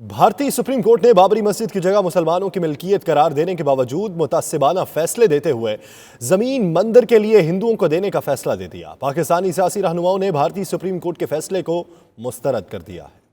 भारतीय supreme court ने बाबरी मस्जिद की जगह मुसलमानों की मिल्कियत करार देने के बावजूद मुतअस्सिबाना फैसले देते हुए जमीन मंदिर के लिए हिंदुओं को देने का फैसला दे दिया। पाकिस्तानी सियासी रहनुमाओं ने भारतीय सुप्रीम कोर्ट के फैसले को मुस्तरद कर दिया है।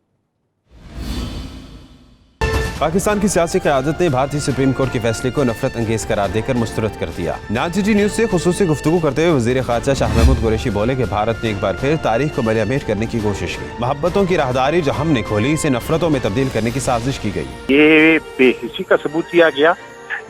पाकिस्तान की सियासी क़यादत ने भारतीय सुप्रीम कोर्ट के फैसले को नफरत अंगेज करार देकर मुस्तरद कर दिया। नाजीटी न्यूज से खुसूसी गुफ्तगू करते हुए वज़ीर ख़ारजा शाह महमूद कुरैशी बोले कि भारत ने एक बार फिर तारीख को मलियामेट करने की कोशिश की। मोहब्बतों की राहदारी जो हमने खोली इसे नफरतों में तब्दील करने की साजिश की गई। ये बेहिसी का सबूत दिया गया।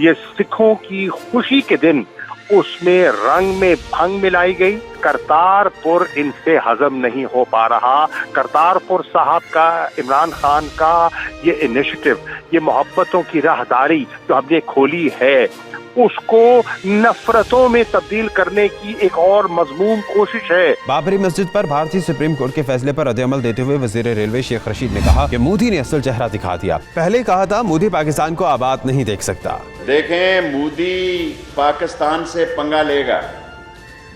ये सिखों की खुशी के दिन उसमें रंग में भंग मिलाई गई। करतारपुर इनसे हजम नहीं हो पा रहा। करतारपुर साहब का, इमरान खान का ये इनिशिएटिव, ये मोहब्बतों की राहदारी जो हमने खोली है, उसको नफरतों में तब्दील करने की एक और मजमूम कोशिश है। बाबरी मस्जिद पर भारतीय सुप्रीम कोर्ट के फैसले पर रद्द-ए-अमल देते हुए वजीर रेलवे शेख रशीद ने कहा कि मोदी ने असल चेहरा दिखा दिया। पहले कहा था मोदी पाकिस्तान को आबाद नहीं देख सकता। देखें, मोदी पाकिस्तान से पंगा लेगा।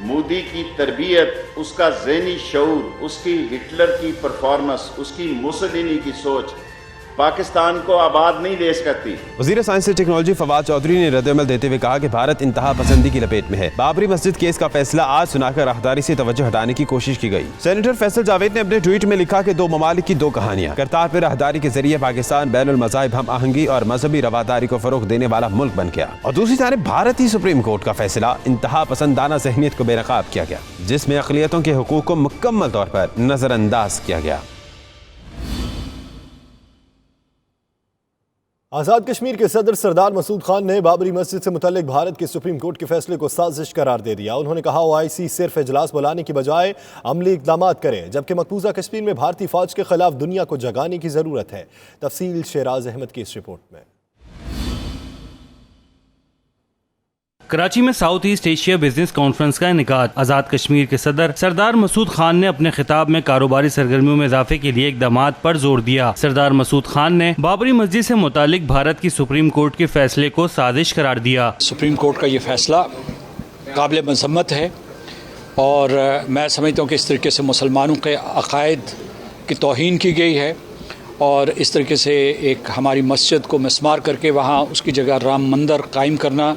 मोदी की तरबियत, उसका ज़हनी शऊर, उसकी हिटलर की परफॉर्मेंस, उसकी मुसलिनी की सोच पाकिस्तान को आबाद नहीं दे सकती। वज़ीर साइंस और टेक्नोलॉजी फवाद चौधरी ने रद्द-ए-अमल देते हुए कहा कि भारत इंतहा पसंदी की लपेट में है। बाबरी मस्जिद केस का फैसला आज सुनाकर राहदारी से तवज्जो हटाने की कोशिश की गई। सेनेटर फैसल जावेद ने अपने ट्वीट में लिखा कि दो ममालिक की दो कहानियां। करतारपुर राहदारी के जरिए पाकिस्तान बैनुल मज़ाहिब हम आहंगी और मजहबी रवादारी को फरोग देने वाला मुल्क बन गया, और दूसरी तरफ भारतीय सुप्रीम कोर्ट का फैसला इंतहा पसंदाना ज़हनियत को बेनकाब किया गया, जिसमें अक़लियतों के हुकूक को मुकम्मल तौर पर नजरअंदाज किया गया। आज़ाद कश्मीर के सदर सरदार मसूद खान ने बाबरी मस्जिद से मुतल्लिक भारत के सुप्रीम कोर्ट के फैसले को साजिश करार दे दिया। उन्होंने कहा OIC सिर्फ इजलास बुलाने की बजाय अमली इक़दाम करे, जबकि मकबूजा कश्मीर में भारतीय फौज के खिलाफ दुनिया को जगाने की जरूरत है। तफसील शेराज अहमद की इस रिपोर्ट में। कराची में south east Asia business conference का इनेकाद। आज़ाद कश्मीर के सदर सरदार मसूद खान ने अपने खिताब में कारोबारी सरगर्मियों में इजाफे के लिए इक़दाम पर जोर दिया। सरदार मसूद खान ने बाबरी मस्जिद से मुतालिक भारत की सुप्रीम कोर्ट के फैसले को साजिश करार दिया। सुप्रीम कोर्ट का ये फैसला काबिल मज़म्मत है और मैं समझता हूँ कि इस तरीके से मुसलमानों के अकायद की तौहीन की गई है, और इस तरीके से एक हमारी मस्जिद को मिसमार करके वहाँ उसकी जगह राम मंदिर कायम करना,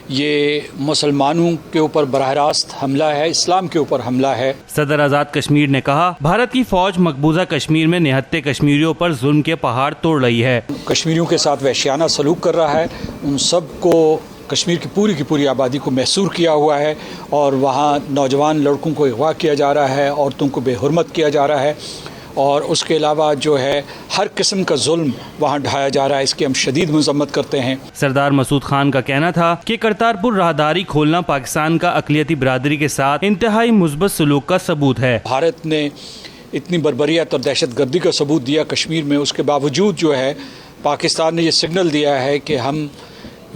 ये मुसलमानों के ऊपर बराह रास्त हमला है, इस्लाम के ऊपर हमला है। सदर आज़ाद कश्मीर ने कहा भारत की फौज मकबूजा कश्मीर में निहत्ते कश्मीरियों पर जुल्म के पहाड़ तोड़ रही है। कश्मीरियों के साथ वहशियाना सलूक कर रहा है। उन सब को, कश्मीर की पूरी आबादी को महसूर किया हुआ है, और वहाँ नौजवान लड़कों को अगवा किया जा रहा है, औरतों को बेहुरमत किया जा रहा है, और उसके अलावा जो है हर किस्म का जुल्म वहाँ ढाया जा रहा है। इसकी हम शदीद मजम्मत करते हैं। सरदार मसूद खान का कहना था कि करतारपुर राहदारी खोलना पाकिस्तान का अक़लियती बिरादरी के साथ इंतहाई मुस्बत सलूक का सबूत है। भारत ने इतनी बर्बरियत और दहशत गर्दी का सबूत दिया कश्मीर में, उसके बावजूद जो है पाकिस्तान ने ये सिग्नल दिया है कि हम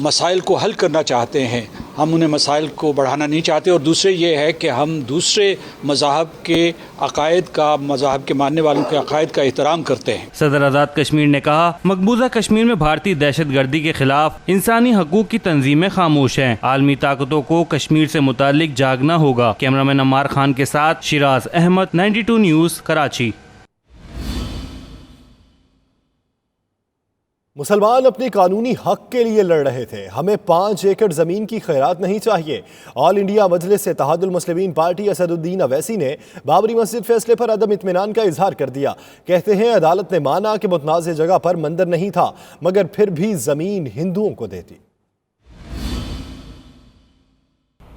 मसाइल को हल करना चाहते हैं, हम उन्हें मसाइल को बढ़ाना नहीं चाहते। और दूसरे ये है कि हम दूसरे मज़ाहब के अकायद का, मज़ाहब के मानने वालों के अकायद का एहतराम करते हैं। सदर आज़ाद कश्मीर ने कहा मकबूजा कश्मीर में भारतीय दहशत गर्दी के खिलाफ इंसानी हकूक की तंजीमें खामोश हैं। आलमी ताकतों को कश्मीर से मुतालिक जागना होगा। कैमरामैन अम्मार खान के साथ शिराज अहमद, 92 न्यूज़, कराची। मुसलमान अपने कानूनी हक के लिए लड़ रहे थे। हमें 5 एकड़ जमीन की खैरात नहीं चाहिए। ऑल इंडिया मजलिस इत्तेहादुल मुस्लिमीन पार्टी असदुद्दीन अवैसी ने बाबरी मस्जिद फैसले पर अदम इत्मीनान का इजहार कर दिया। कहते हैं अदालत ने माना कि मुतनाज़ जगह पर मंदिर नहीं था, मगर फिर भी जमीन हिंदुओं को देती।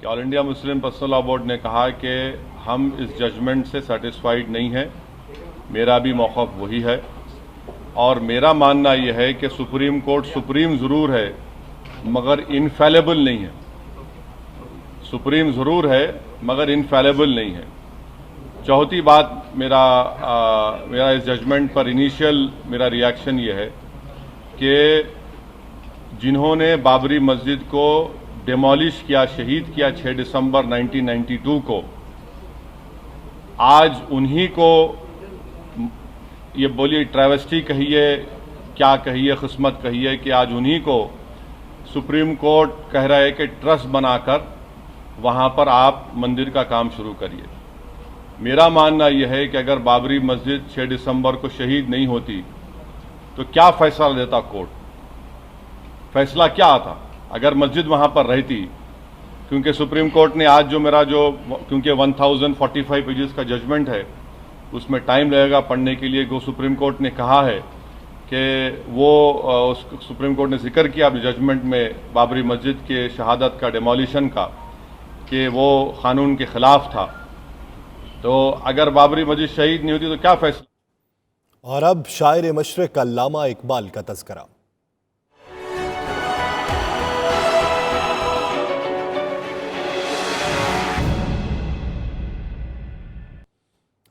All India Muslim personal law board ने कहा कि हम इस जजमेंट से सेटिस्फाइड नहीं है। मेरा भी मौक़िफ़ वही है, और मेरा मानना यह है कि सुप्रीम कोर्ट सुप्रीम ज़रूर है मगर इनफेलेबल नहीं है। सुप्रीम ज़रूर है मगर इनफेलेबल नहीं है। चौथी बात, मेरा इस जजमेंट पर इनिशियल मेरा रिएक्शन ये है कि जिन्होंने बाबरी मस्जिद को डिमोलिश किया, शहीद किया 6 दिसंबर 1992 को, आज उन्हीं को ये बोलिए ट्रैवेस्टी कहिए, क्या कहिए, किस्मत कहिए, कि आज उन्हीं को सुप्रीम कोर्ट कह रहा है कि ट्रस्ट बनाकर वहाँ पर आप मंदिर का काम शुरू करिए। मेरा मानना यह है कि अगर बाबरी मस्जिद 6 दिसंबर को शहीद नहीं होती तो क्या फैसला लेता कोर्ट? फैसला क्या आता अगर मस्जिद वहां पर रहती? क्योंकि सुप्रीम कोर्ट ने आज क्योंकि 1045 पेजेस का जजमेंट है, उसमें टाइम लगेगा पढ़ने के लिए। सुप्रीम कोर्ट ने कहा है कि सुप्रीम कोर्ट ने जिक्र किया अपने जजमेंट में बाबरी मस्जिद के शहादत का, डेमोलिशन का, कि वो कानून के खिलाफ था। तो अगर बाबरी मस्जिद शहीद नहीं होती तो क्या फैसला? और अब शायर मशरिक अल्लामा इकबाल का तज़किरा।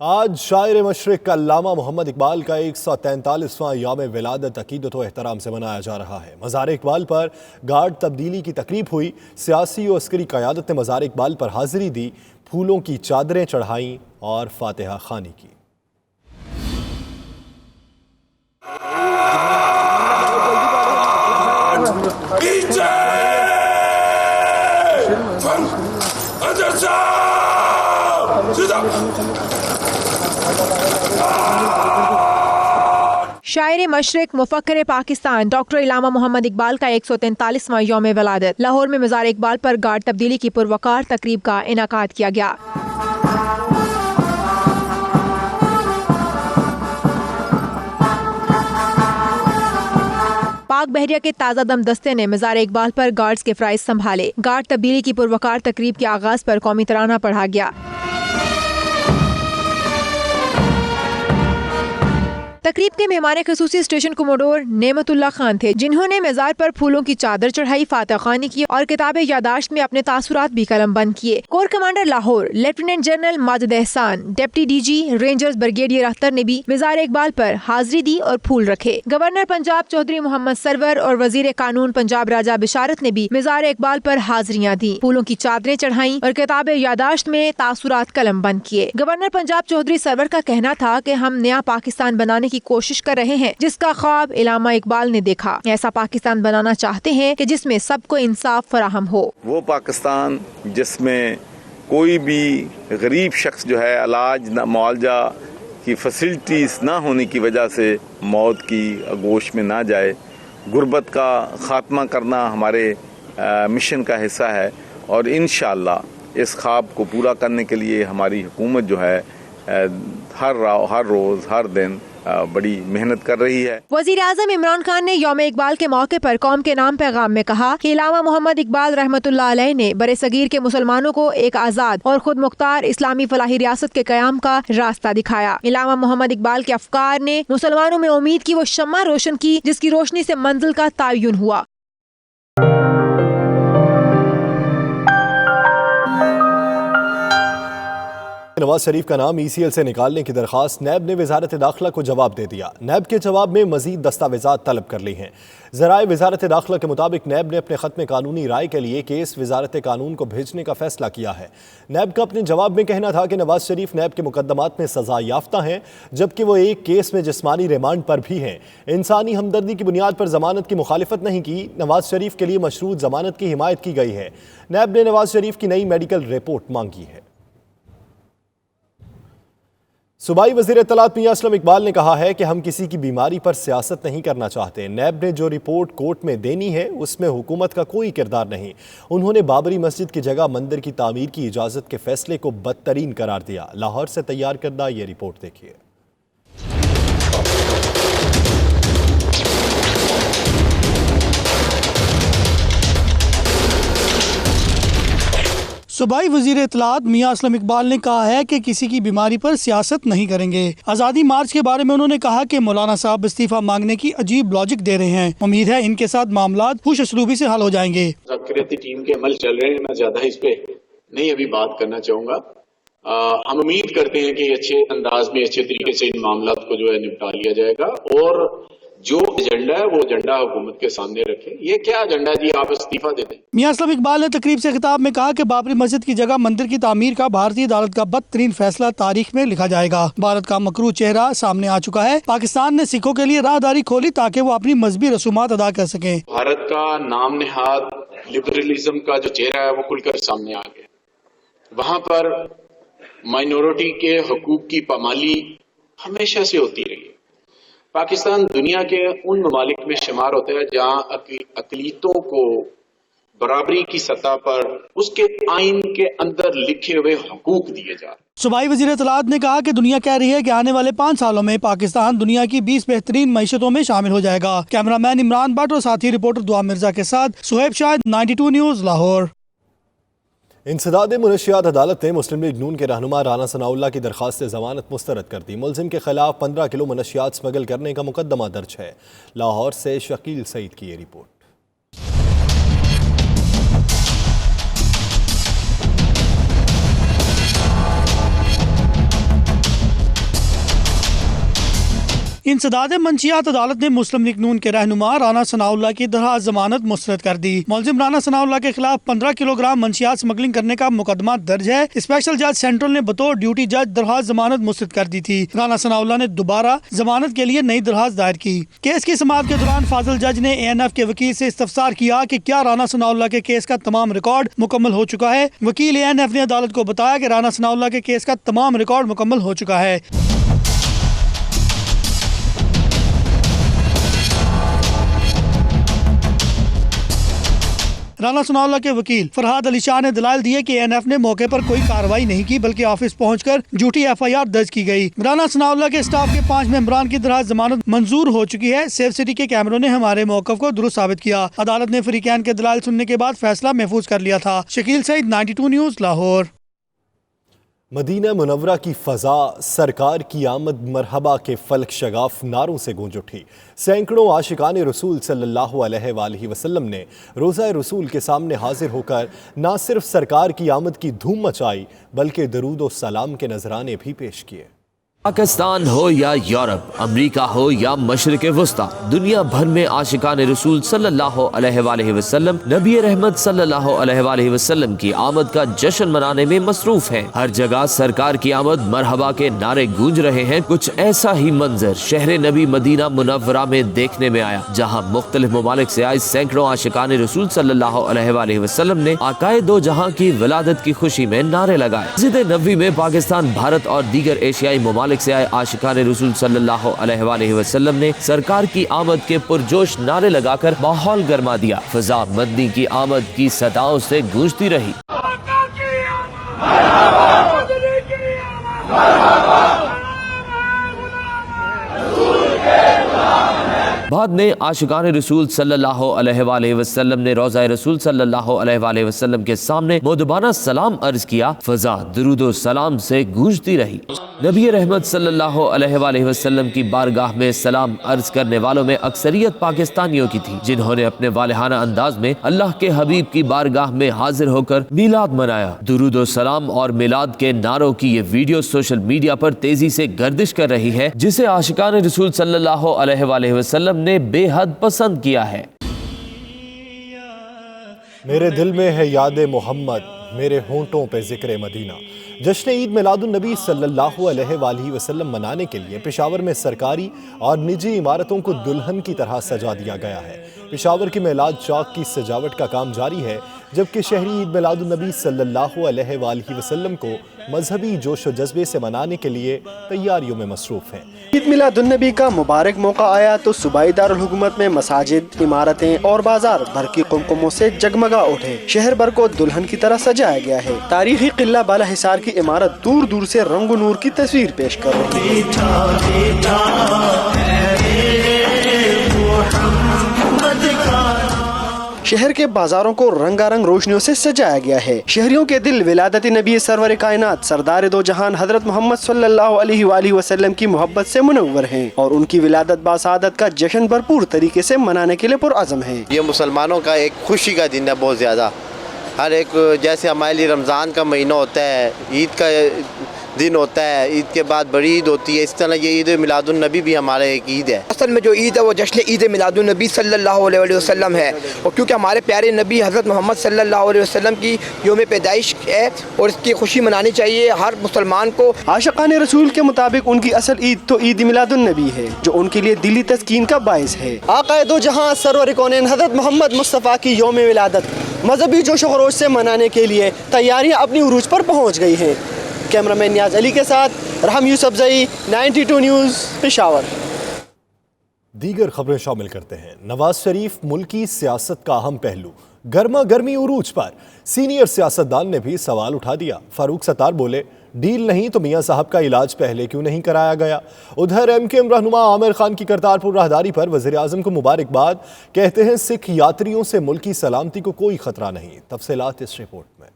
आज शायर मशरिक अल्लामा मोहम्मद इकबाल का 143वां यौम विलादत अकीदत व एहतराम से मनाया जा रहा है। मज़ार इकबाल पर गार्ड तब्दीली की तकरीब हुई। सियासी और अस्करी क़यादत ने मज़ार इकबाल पर हाजिरी दी, फूलों की चादरें चढ़ाईं और फातिहा खानी की। शायर मशरिक मुफक्किर पाकिस्तान डॉक्टर इलामा मोहम्मद इकबाल का 143वां यौम विलादत लाहौर में मज़ार इकबाल पर गार्ड तब्दीली की पुरवकार तकरीब का इनाकाद किया गया। पाक बहरिया के ताज़ा दम दस्ते ने मज़ार इकबाल पर गार्ड्स के फ़राइज़ संभाले। गार्ड तब्दीली की पुरवकार तकरीब के आगाज़ पर कौमी तराना पढ़ा गया। तकरीब के मेहमान ख़ुसूसी स्टेशन कमोडोर नेमतुल्लाह खान थे, जिन्होंने मज़ार पर फूलों की चादर चढ़ाई, फातिहा खानी की और किताब यादाश्त में अपने तासुरात भी कलम बंद किए। Corps commander Lahore lieutenant general Majid Ehsan, deputy DG rangers brigadier Akhtar ने भी मज़ार इकबाल पर हाजिरी दी और फूल रखे। गवर्नर पंजाब चौधरी मोहम्मद सरवर और वजीर कानून पंजाब राजा बिशारत ने भी मज़ार इकबाल पर हाजिरियाँ दी, फूलों की चादरें चढ़ाई और किताब यादाश्त में तासुरात कलम बंद किए। गवर्नर पंजाब चौधरी सरवर का कहना था कि हम नया पाकिस्तान बनाने की कोशिश कर रहे हैं, जिसका ख्वाब इलामा इकबाल ने देखा। ऐसा पाकिस्तान बनाना चाहते हैं कि जिसमें सबको इंसाफ फराहम हो। वो पाकिस्तान जिसमें कोई भी गरीब शख्स जो है इलाज न मुआवजा की फैसिलिटीज ना होने की वजह से मौत की आगोश में ना जाए। गुर्बत का खात्मा करना हमारे मिशन का हिस्सा है और इंशाअल्लाह इस ख्वाब को पूरा करने के लिए हमारी हुकूमत जो है हर रोज हर दिन बड़ी मेहनत कर रही है। वजीर आज़म इमरान खान ने यौम इकबाल के मौके पर कौम के नाम पैगाम में कहा कि इलामा मोहम्मद इकबाल रहमतुल्लाह अलैह ने बरे सगीर के मुसलमानों को एक आज़ाद और खुद मुख्तार इस्लामी फलाही रियासत के क़याम का रास्ता दिखाया। इलामा मोहम्मद इकबाल के अफकार ने मुसलमानों में उम्मीद की वो शम्मा रोशन की, जिसकी रोशनी से मंजिल का तायुन हुआ। नवाज शरीफ का नाम ECL से निकालने की दरख्वास्त नैब ने वजारत दाखिला को जवाब दे दिया। नैब के जवाब में मजीद दस्तावेजात तलब कर ली हैं। ज़राए वजारत दाखिला के मुताबिक नैब ने अपने खत्म कानूनी राय के लिए केस वजारत कानून को भेजने का फैसला किया है। नैब का अपने जवाब में कहना था कि नवाज शरीफ नैब के मुकदमात में सजा याफ्ता हैं, जबकि वो एक केस में जिस्मानी रिमांड पर भी हैं। इंसानी हमदर्दी की बुनियाद पर जमानत की मुखालिफत नहीं की। नवाज शरीफ के लिए मशरूत जमानत की हिमायत की गई है। नैब ने नवाज शरीफ की नई मेडिकल रिपोर्ट मांगी है। सूबाई वज़ीर इत्तलात मियां असलम इकबाल ने कहा है कि हम किसी की बीमारी पर सियासत नहीं करना चाहते। नैब ने जो रिपोर्ट कोर्ट में देनी है उसमें हुकूमत का कोई किरदार नहीं। उन्होंने बाबरी मस्जिद की जगह मंदिर की तामीर की इजाज़त के फैसले को बदतरीन करार दिया। लाहौर से तैयार करदा ये रिपोर्ट देखिए। सूबाई वजीर इत्तलात मियां असलम इकबाल ने कहा है कि किसी की बीमारी पर सियासत नहीं करेंगे। आज़ादी मार्च के बारे में उन्होंने कहा कि मौलाना साहब इस्तीफा मांगने की अजीब लॉजिक दे रहे हैं। उम्मीद है इनके साथ मामलात खुश असलूबी से हल हो जाएंगे। मुज़ाकराती टीम के अमल चल रहे हैं, मैं ज्यादा इस पे नहीं अभी बात करना चाहूँगा। हम उम्मीद करते हैं कि अच्छे अंदाज में अच्छे तरीके से इन मामलात को जो है निपटा लिया जाएगा और जो एजेंडा है वो एजेंडा हुकूमत के सामने रखें। ये क्या एजेंडा जी, आप इस्तीफा दे दें। मियां असलम इकबाल ने तकरीब से खिताब में कहा कि बाबरी मस्जिद की जगह मंदिर की तामीर का भारतीय अदालत का बदतरीन फैसला तारीख में लिखा जाएगा। भारत का मकरू चेहरा सामने आ चुका है। पाकिस्तान ने सिखों के लिए राहदारी खोली ताकि वो अपनी मजहबी रसूमात अदा कर सकें। भारत का नाम नेहाद लिबरलिज्म का जो चेहरा है वो खुलकर सामने आ गया। वहाँ पर माइनॉरिटी के हकूक की पामाली हमेशा से होती रही है। पाकिस्तान दुनिया के उन ममालिक में शुमार होता है जहां अकलीतों को बराबरी की सतह पर उसके आइन के अंदर लिखे हुए हकूक दिए जा रहे हैं। सूबाई वज़ीर इत्तलात ने कहा कि दुनिया कह रही है कि आने वाले 5 सालों में पाकिस्तान दुनिया की 20 बेहतरीन मईशतों में शामिल हो जाएगा। कैमरामैन इमरान भट्ट और साथी रिपोर्टर दुआ मिर्जा के साथ सुहेब शाहिद, 92 न्यूज़, लाहौर। इंसदाद मुनशियात अदालत ने मुस्लिम लीग नून के रहनुमा राना सनाउल्लाह की दरख्वास्त जमानत मुस्तरद कर दी। मुलजिम के खिलाफ 15 किलो मनशियात स्मगल करने का मुकदमा दर्ज है। लाहौर से शकील सईद की ये रिपोर्ट। इंसदाद मंशियात अदालत ने मुस्लिम लीग नून के रहनुमा राना सनाउल्लाह की दरख्वास्त जमानत मुस्तरद कर दी। मुलजिम राना सनाउल्लाह के खिलाफ 15 किलोग्राम मंशियात स्मगलिंग करने का मुकदमा दर्ज है। स्पेशल जज सेंट्रल ने बतौर ड्यूटी जज दरख्वास्त जमानत मुस्तरद कर दी थी। राना सनाउल्लाह ने दोबारा जमानत के लिए नई दरख्वास्त दायर की। केस की समाअत के दौरान फाजिल जज ने ANF के वकील से इस्तफसार किया कि क्या राना सनाउल्लाह के केस का तमाम रिकॉर्ड मुकम्मल हो चुका है। वकील ANF ने अदालत को बताया कि राना सनाउल्लाह के केस का तमाम रिकॉर्ड मुकम्मल हो चुका है। राना सनाउल्लाह के वकील फरहाद अली शाह ने दलाल दिए कि ANF ने मौके पर कोई कार्रवाई नहीं की, बल्कि ऑफिस पहुंचकर झूठी FIR दर्ज की गई। राना सनाउल्लाह के स्टाफ के 5 मेंबरान की दरख्वास्त जमानत मंजूर हो चुकी है। सेफ सिटी के कैमरों ने हमारे मौक़िफ़ को दुरुस्त साबित किया। अदालत ने फरीकैन के दलाल सुनने के बाद फैसला महफूज कर लिया था। Shakeel Saeed, 92 news, Lahore. Medina Munawwara की फ़ज़ा सरकार की आमद मरहबा के फलक शगाफ नारों से गूंज उठी। सैकड़ों आशिकान रसूल सल्लल्लाहु अलैहि वसल्लम ने रोज़ा रसूल के सामने हाजिर होकर न सिर्फ सरकार की आमद की धूम मचाई, बल्कि दरूद व सलाम के नजराने भी पेश किए। पाकिस्तान हो या यूरोप, अमेरिका हो या मशरिक़ वस्ता, दुनिया भर में आशिकान रसूल सल्लल्लाहु अलैहि वसल्लम नबी रहमत सल्लल्लाहु अलैहि वसल्लम की आमद का जश्न मनाने में मसरूफ हैं। हर जगह सरकार की आमद मरहबा के नारे गूंज रहे हैं। कुछ ऐसा ही मंजर शहर नबी मदीना मुनव्वरा में देखने में आया, जहाँ मुख्तलिफ ममालिक से आए सैकड़ों आशिकान रसूल सल्लल्लाहु अलैहि वसल्लम ने आकाए दो जहाँ की विलादत की खुशी में नारे लगाए। मस्जिद नबवी में पाकिस्तान, भारत और दीगर एशियाई ममालिक से आए आशिकान रसूल सल्लल्लाहु अलैहि वसल्लम ने सरकार की आमद के पुरजोश नारे लगाकर माहौल गरमा दिया। फिजा मदनी की आमद की सदाओं से गूंजती रही। बाद में आशिकान रसूल सल्लल्लाहु अलैहि वसल्लम ने रोज़ा रसूल सल्लल्लाहु अलैहि वसल्लम के सामने मुदबाना सलाम अर्ज किया। फ़ज़ा दुरूद व सलाम से गूंजती रही। नबी रहमत सल्लल्लाहु अलैहि वसल्लम की बारगाह में सलाम अर्ज करने वालों में अक्सरियत पाकिस्तानियों की थी, जिन्होंने अपने वालिहाना अंदाज में अल्लाह के हबीब की बारगाह में हाजिर होकर मिलाद मनाया। दुरूद व सलाम और मिलाद के नारों की ये वीडियो सोशल मीडिया पर तेजी से गर्दिश कर रही है, जिसे आशिकान रसूल सल्लल्लाहु अलैहि वसल्लम ने बेहद पसंद किया है। मेरे दिल में है याद मोहम्मद, मेरे होंठों पे जिक्र मदीना। जश्न ईद मिलादुन नबी सल्लल्लाहु अलैहि वसल्लम मनाने के लिए पेशावर में सरकारी और निजी इमारतों को दुल्हन की तरह सजा दिया गया है। पेशावर की मिलाद चौक की सजावट का काम जारी है, जबकि शहरी ईद मिलादुन नबी सल्लल्लाहु अलैहि वसल्लम को मजहबी जोश व जज्बे से मनाने के लिए तैयारियों में मसरूफ हैं। ईद मिलादुन नबी का मुबारक मौका आया तो सूबाई दारुल हुकूमत में मसाजिद, इमारतें और बाजार भर की कुमकुमों से जगमगा उठे। शहर भर को दुल्हन की तरह सजाया गया है। तारीखी किला बाला हिसार की इमारत दूर दूर से रंग नूर की तस्वीर पेश कर रही है। शहर के बाजारों को रंगारंग रोशनियों से सजाया गया है। शहरियों के दिल विलादत नबी सरवर कायनात सरदार दो जहान हजरत मोहम्मद सल्लल्लाहु अलैहि वसल्लम की मोहब्बत से मुनव्वर हैं और उनकी विलादत बासादत का जश्न भरपूर तरीके से मनाने के लिए पुरअज़म है। ये मुसलमानों का एक खुशी का दिन है बहुत ज़्यादा। हर एक जैसे हमारे लिए रमज़ान का महीना होता है, ईद का दिन होता है, ईद के बाद बड़ी ईद होती है, इस तरह ये ईद मिलादुन नबी भी हमारा एक ईद है। असल में जो ईद है वो जश्न ईद मिलादुन नबी सल्लल्लाहु अलैहि वसल्लम है, और क्योंकि हमारे प्यारे नबी हज़रत मोहम्मद सल्लल्लाहु अलैहि वसल्लम की यौम पैदाइश है और इसकी खुशी मनानी चाहिए हर मुसलमान को। आशिकान रसूल के मुताबिक उनकी असल ईद तो ईद मिलादुन नबी है, जो उनके लिए दिली तस्कीन का बाइस है। आक़ाए दो जहां सरवर कौनैन हज़रत मोहम्मद मुस्तफ़ा की यौम विलादत मजहबी जोश खरोश से मनाने के लिए तैयारियां अपनी उरूज पर पहुंच गई हैं। कैमरामैन नियाज अली के साथ रहम यूसुफ जई, 92 न्यूज़, पेशावर। दीगर खबरें शामिल करते हैं। नवाज शरीफ मुल्की सियासत का अहम पहलू, गर्मा गर्मी उरूज पर। सीनियर सियासतदान ने भी सवाल उठा दिया। फारूक सत्तार बोले, डील नहीं तो मियां साहब का इलाज पहले क्यों नहीं कराया गया। उधर एमकेएम रहनुमा आमिर खान की करतारपुर राहदारी पर वज़ीर आज़म को मुबारकबाद। कहते हैं सिख यात्रियों से मुल्की सलामती को कोई खतरा नहीं। तफसीलात इस रिपोर्ट में।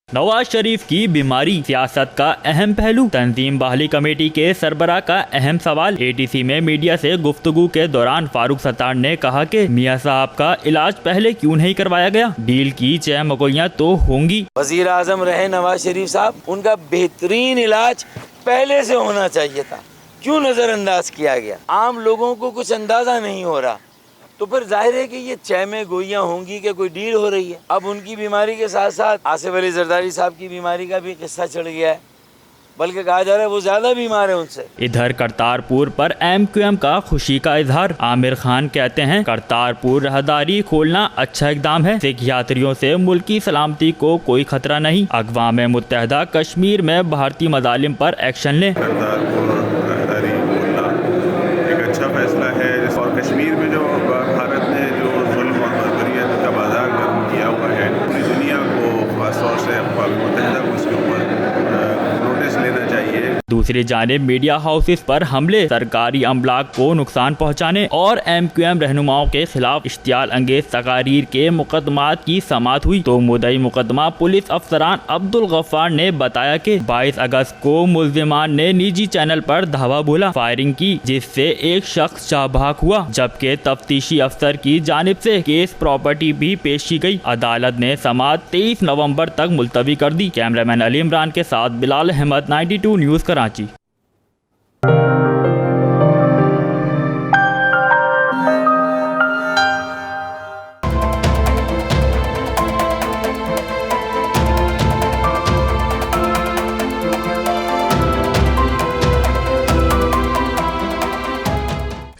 नवाज शरीफ की बीमारी सियासत का अहम पहलू। तंजीम बहाली कमेटी के सरबराह का अहम सवाल। एटीसी में मीडिया से गुफ्तगू के दौरान फारूक सत्तार ने कहा कि मियां साहब का इलाज पहले क्यों नहीं करवाया गया। डील की चहमगोइयां तो होंगी। वजीर आजम रहे नवाज शरीफ साहब, उनका बेहतरीन इलाज पहले से होना चाहिए था, क्यों नजरअंदाज किया गया। आम लोगों को कुछ अंदाजा नहीं हो रहा, तो फिर जाहिर है कि ये चह में गोइयां होंगी कि कोई डील हो रही है। अब उनकी बीमारी के साथ साथ आसिफ अली जरदारी साहब की बीमारी का भी किस्सा चढ़ गया है, बल्कि कहा जा रहा है वो ज्यादा बीमार है उनसे। इधर करतारपुर पर एमक्यूएम का खुशी का इजहार। आमिर खान कहते हैं करतारपुर राहदारी खोलना अच्छा इकदाम है। सिख यात्रियों से मुल्की सलामती को कोई खतरा नहीं। अक़वाम मुत्तहिदा कश्मीर में भारतीय मज़ालिम पर एक्शन ले। एक अच्छा फैसला है और कश्मीर में जो भारत ने जो जुल्म और बर्बरियत का बाजार गर्म किया हुआ है, पूरी दुनिया को खासतौर से अक़वाम मुत्तहिदा को उसके ऊपर नोटिस लेना चाहिए। दूसरी जानिब मीडिया हाउसेस पर हमले, सरकारी अमलाक को नुकसान पहुँचाने और एमक्यूएम रहनुमाओं के खिलाफ इश्तियाल अंगेज तकारीर के मुकदमात की समाअत हुई तो मुद्दई मुकदमा पुलिस अफसरान अब्दुल गफ्फार ने बताया कि 22 अगस्त को मुल्जिमान ने निजी चैनल पर धावा बोला, फायरिंग की, जिससे एक शख्स जाबाक हुआ, जबकि तफ्तीशी अफसर की जानिब से केस प्रॉपर्टी भी पेश की गई। अदालत ने समाअत 23 नवंबर तक मुलतवी कर दी। कैमरामैन अली इमरान के साथ Bilal Ahmad, 92 news Karachi.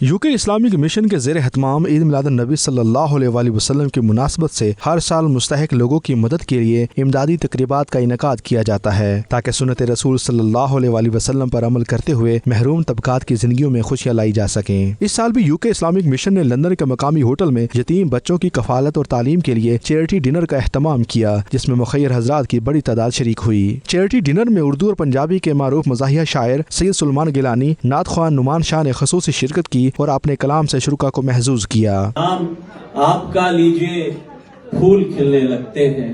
UK Islamic mission के ज़ेर एहतमाम ईद मिलादुन्नबी सल्लल्लाहु अलैहि वसल्लम की मुनासबत से हर साल मुस्तहिक लोगों की मदद के लिए इमदादी तकरीबात का इनेकाद किया जाता है ताकि सुन्नत रसूल सल्लल्लाहु अलैहि वसल्लम पर अमल करते हुए महरूम तबकात की जिंदगियों में खुशियाँ लाई जा सकें। इस साल भी यूके इस्लामिक मिशन ने लंदन के मकामी होटल में यतीम बच्चों की कफालत और तालीम के लिए चैरिटी डिनर का एहतमाम किया, जिसमें मुखय्यर हजरात की बड़ी तादाद शरीक हुई। चैरिटी डिनर में उर्दू और पंजाबी के मारूफ मज़ाहिया शायर सैयद सुलेमान गिलानी, नात ख्वान नुमान शाह ने खसूसी शिरकत की और अपने कलाम से शुरुका को महजूज किया। नाम आपका लीजिए फूल खिलने लगते हैं,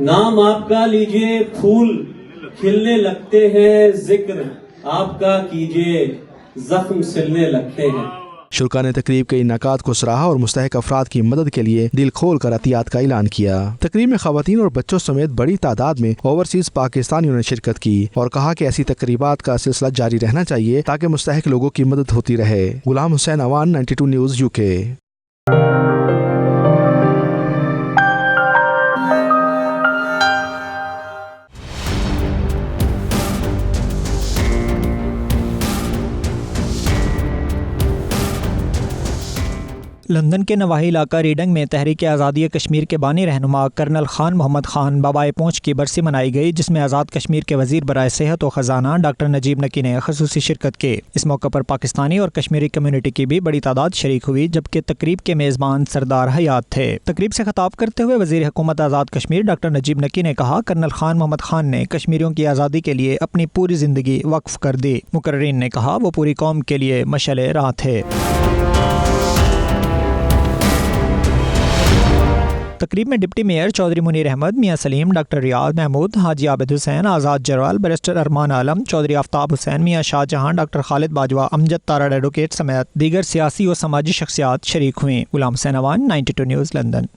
नाम आपका लीजिए फूल खिलने लगते हैं, जिक्र आपका कीजिए जख्म सिलने लगते हैं। शुरा ने तकरीब के इनाकात को सराहा और मुस्तहिक अफराद की मदद के लिए दिल खोल कर अतियात का ऐलान किया। तकरीब में खवातीन और बच्चों समेत बड़ी तादाद में ओवरसीज पाकिस्तानियों ने शिरकत की और कहा कि ऐसी तकरीबात का सिलसिला जारी रहना चाहिए ताकि मुस्तहिक लोगों की मदद होती रहे। Ghulam Hussain Awan, 92 news UK. London के नवाही इलाका रीडिंग में तहरीक आज़ादी कश्मीर के बानी रहनुमा कर्नल खान मोहम्मद खान बाबाए पहुँच की बरसी मनाई गई, जिसमें आज़ाद कश्मीर के वज़ीर बराए सेहत और ख़जाना डॉक्टर नजीब नकी ने खसूसी शिरकत की। इस मौके पर पाकिस्तानी और कश्मीरी कम्यूनिटी की भी बड़ी तादाद शरीक हुई, जबकि तकरीब के मेज़बान सरदार हयात थे। तकरीब से खिताब करते हुए वज़ीर हुकूमत आज़ाद कश्मीर डॉक्टर नजीब नकी ने कहा, कर्नल खान मोहम्मद खान ने कश्मीरियों की आज़ादी के लिए अपनी पूरी ज़िंदगी वक्फ कर दी। मुकर्रीन ने कहा वो पूरी कौम के लिए मशअले राह थे। तकरीब में deputy mayor Chaudhry Munir Ahmed, Mian Saleem, doctor Riaz Mahmood, Haji Abid Hussain, Azad Jarwal, barrister Arman Alam, Chaudhry Aftab Hussain, Mian Shahjahan, doctor Khalid Bajwa, Amjad Tarar advocate समेत दीगर सियासी और समाजी शख्सियात शरीक हुई। Ghulam Hussain Awan, 92 news London.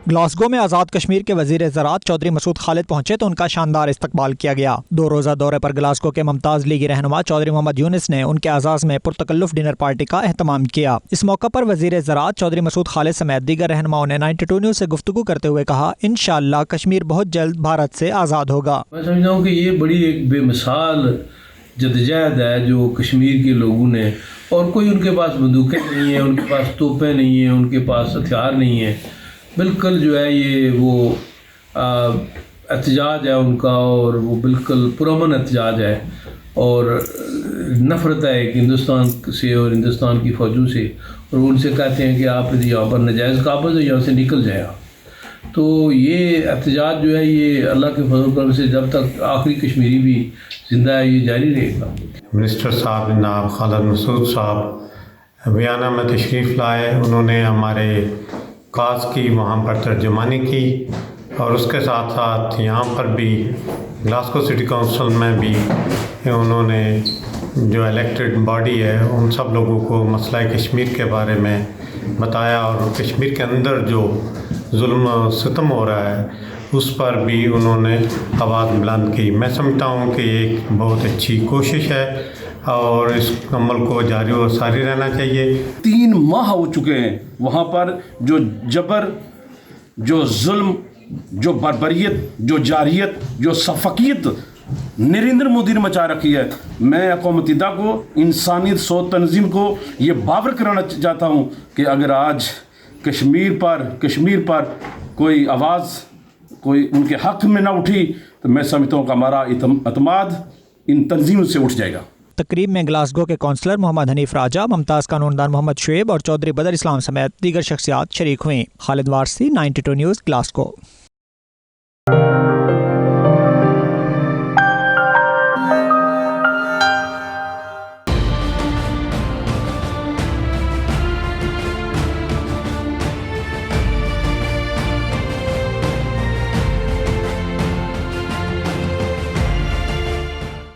Glasgow में आज़ाद कश्मीर के वज़ीर ज़राअत चौधरी मसूद खालिद पहुंचे तो उनका शानदार इस्तकबाल किया गया। 2 रोज़ा दौरे पर ग्लासगो के मुमताज़ लीगी रहनुमा चौधरी मोहम्मद यूनिस ने उनके आज़ाज़ में पुरतकल्लुफ़ डिनर पार्टी का एहतमाम किया। इस मौके पर वज़ीर ज़राअत चौधरी मसूद खालिद समेत दीगर रहनुमाओं ने 92 न्यूज़ से गुफ्तगू करते हुए कहा, इंशाअल्लाह कश्मीर बहुत जल्द भारत से आज़ाद होगा। मैं समझता हूँ कि ये बड़ी एक बेमिसाल जदजहद है जो कश्मीर के लोगों ने, और कोई उनके पास बंदूकें नहीं है, उनके पास तोपें नहीं हैं, उनके पास हथियार नहीं है, बिल्कुल जो है ये वो एहतजाज है उनका, और वो बिल्कुल पुरअमन एहतजाज है, और नफ़रत है कि हिंदुस्तान से और हिंदुस्तान की फ़ौजों से, और उनसे कहते हैं कि आप यदि यहाँ पर नजायज़ काबज़ हो यहाँ से निकल जाए। तो ये एहतजाज जो है ये अल्लाह के फजल करम से जब तक आखिरी कश्मीरी भी ज़िंदा है ये जारी रहेगा। मिनिस्टर साहब जनाब खालिद मसूद साहब वियना में तशरीफ़ लाए, उन्होंने हमारे काज की वहाँ पर तर्जुमानी की, और उसके साथ साथ यहाँ पर भी ग्लासगो सिटी काउंसिल में भी उन्होंने जो इलेक्टेड बॉडी है उन सब लोगों को मसला कश्मीर के बारे में बताया, और कश्मीर के अंदर जो जुल्म सितम हो रहा है उस पर भी उन्होंने आवाज़ बुलंद की। मैं समझता हूँ कि एक बहुत अच्छी कोशिश है और इस अमल को जारी और सारी रहना चाहिए। 3 माह हो चुके हैं वहाँ पर जो जबर, जो जुल्म, जो बर्बरियत, जो जारियत, जो सफकियत नरेंद्र मोदी ने मचा रखी है। मैं अक़वाम मुत्तहिदा को, इंसानियत सोच तंजीम को ये बावर कराना चाहता हूँ कि अगर आज कश्मीर पर कोई आवाज़ कोई उनके हक़ में ना उठी तो मैं समझता हूँ कि हमारा एतमाद इन तंजीमों से उठ जाएगा। तकरीब में ग्लासगो के कौंसलर मोहम्मद हनीफ राजा, मुमताज़ कानूनदान मोहम्मद शुएब और चौधरी बदर इस्लाम समेत दीगर शख्सियात शरीक हुई। Khalid Warsi, 92 news, Glasgow.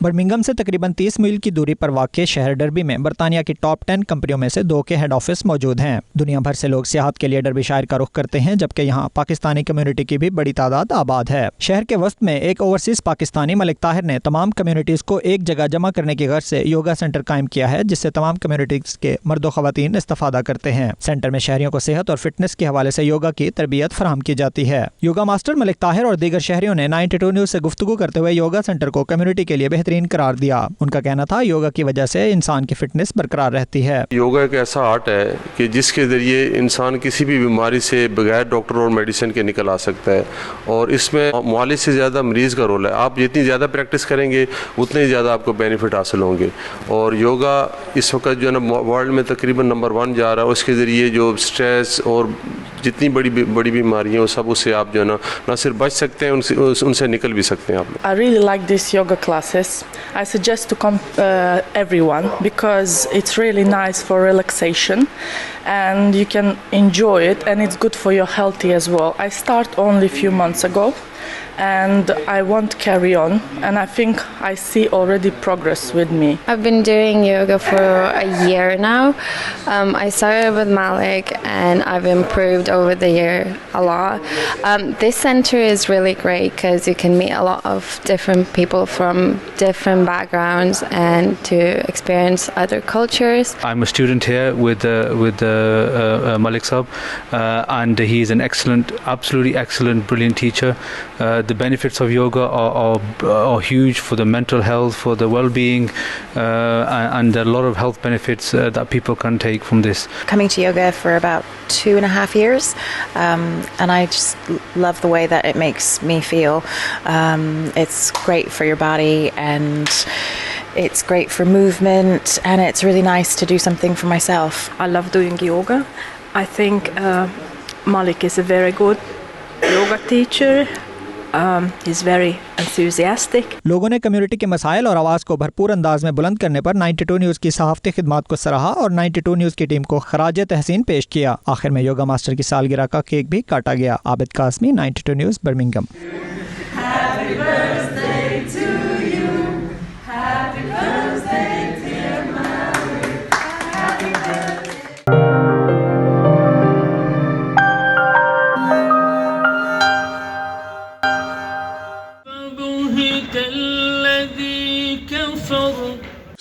Birmingham से तकरीबन 30 मील की दूरी पर वाक़ शहर डर्बी में बरतानिया की टॉप 10 कंपनियों में से 2 के हेड ऑफिस मौजूद हैं। दुनिया भर से लोग सियाहत के लिए डर्बी शहर का रुख करते हैं, जबकि यहाँ पाकिस्तानी कम्युनिटी की भी बड़ी तादाद आबाद है। शहर के वस्त में एक ओवरसीज पाकिस्तानी मलिक ताहिर ने तमाम कम्युनिटीज़ को एक जगह जमा करने की गर्ज से योगा सेंटर कायम किया है, जिससे तमाम कम्युनिटीज़ के मर्द व ख़वातीन इस्तेफादा करते हैं। सेंटर में शहरियों को सेहत और फिटनेस के हवाले से योगा की तरबियत फराहम की जाती है। योगा मास्टर मलिक ताहिर और दीगर शहरियों ने 92 न्यूज़ से गुफ्तगू करते हुए योगा सेंटर को कम्युनिटी के लिए बेहतरीन करार दिया। उनका कहना था योगा की वजह से इंसान की फिटनेस बरकरार रहती है। योगा एक ऐसा आर्ट है कि जिसके ज़रिए इंसान किसी भी बीमारी से बगैर डॉक्टर और मेडिसिन के निकल आ सकता है, और इसमें मुआलिज से ज़्यादा मरीज़ का रोल है। आप जितनी ज़्यादा प्रैक्टिस करेंगे उतने ही ज़्यादा आपको बेनिफिट हासिल होंगे। और योगा इस वक्त जो है ना वर्ल्ड में तकरीबन नंबर 1 जा रहा है। उसके ज़रिए जो स्ट्रेस और जितनी बड़ी बीमारियाँ हैं सब उससे आप जो है ना सिर्फ बच सकते हैं, उनसे निकल भी सकते हैं आप। I really like this yoga classes. I suggest to come everyone because it's really nice for relaxation and you can enjoy it and it's good for your health as well. I start only a few months ago and I want to carry on, and I think I see already progress with me. I've been doing yoga for a year now. I started with Malik and I've improved over the year a lot. This center is really great because you can meet a lot of different people from different backgrounds and to experience other cultures. I'm a student here with Malik Saab, and he's an excellent, absolutely excellent, brilliant teacher. The benefits of yoga are huge for the mental health, for the well-being, and a lot of health benefits that people can take from this. Coming to yoga for about 2.5 years, and I just love the way that it makes me feel. It's great for your body and it's great for movement, and it's really nice to do something for myself. I love doing yoga. I think Malik is a very good yoga teacher. He's very enthusiastic. लोगों ने community के मसाइल और आवाज़ को भरपूर अंदाज में बुलंद करने पर 92 न्यूज़ की सहाफ़ती खिदमात को सराहा और 92 न्यूज़ की टीम को खराज तहसीन पेश किया। आखिर में योगा मास्टर की सालगिरह का केक भी काटा गया। Abid Qasmi, 92 news, Birmingham. Happy birthday to you. Happy birthday, dear Malik. Happy birthday.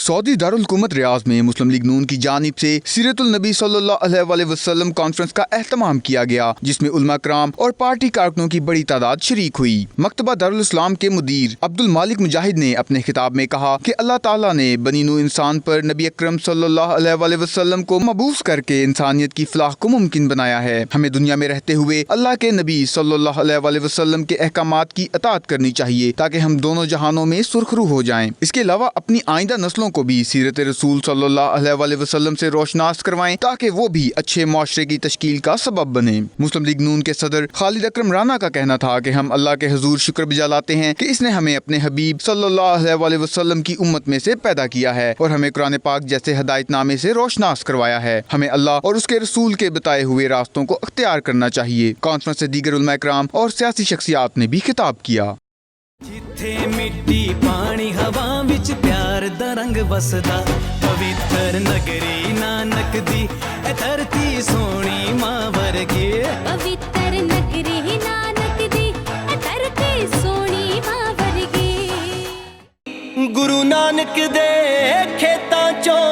Saudi Darul हुकूमत रियाज में मुस्लिम लीग नून की जानिब से सीरतुल नबी सल्लल्लाहु अलैहि वसल्लम कॉन्फ्रेंस का एहतमाम किया गया, जिसमें उलमा कराम और पार्टी कारकुनों की बड़ी तादाद शरीक हुई। मकतबा दारुल इस्लाम के मुदीर अब्दुल मालिक मुजाहिद ने अपने खिताब में कहा कि अल्लाह ताला ने बनी नू इंसान पर नबी अकरम सल्लल्लाहु अलैहि वसल्लम को मबूस करके इंसानियत की फलाह को मुमकिन बनाया है। हमें दुनिया में रहते हुए अल्लाह के नबी सल्लल्लाहु अलैहि वसल्लम के अहकामात की अताअत करनी चाहिए ताकि हम दोनों जहानों में सुरखरू हो जाएं। इसके अलावा अपनी आइंदा नस्लों को भी सीरत रसूल सल्लल्लाहु अलैहि वसल्लम से रोशनास करवाएं ताकि वो भी अच्छे मुआशरे की तश्कील का सबब बने। मुस्लिम लीग नून के सदर खालिद अकरम राना का कहना था कि हम अल्लाह के हुजूर शुक्र बजा लाते हैं कि इसने हमें अपने हबीब सल्लल्लाहु अलैहि वसल्लम की उम्मत में से पैदा किया है और हमें कुरान पाक जैसे हिदायतनामे से रोशनास करवाया है। हमें अल्लाह और उसके रसूल के बताए हुए रास्तों को अख्तियार करना चाहिए। कॉन्फ्रेंस से दीगर उलमा इकराम और सियासी शख्सियात ने भी खिताब किया। जिथे मिट्टी पानी हवा विच प्यार दा रंग बसदा, पवित्र नगरी नानक दी ए धरती सोनी मां वर्गे। पवित्र नगरी नानक दी ए धरती सोनी मां वर्गे। गुरु नानक दे खेतां चों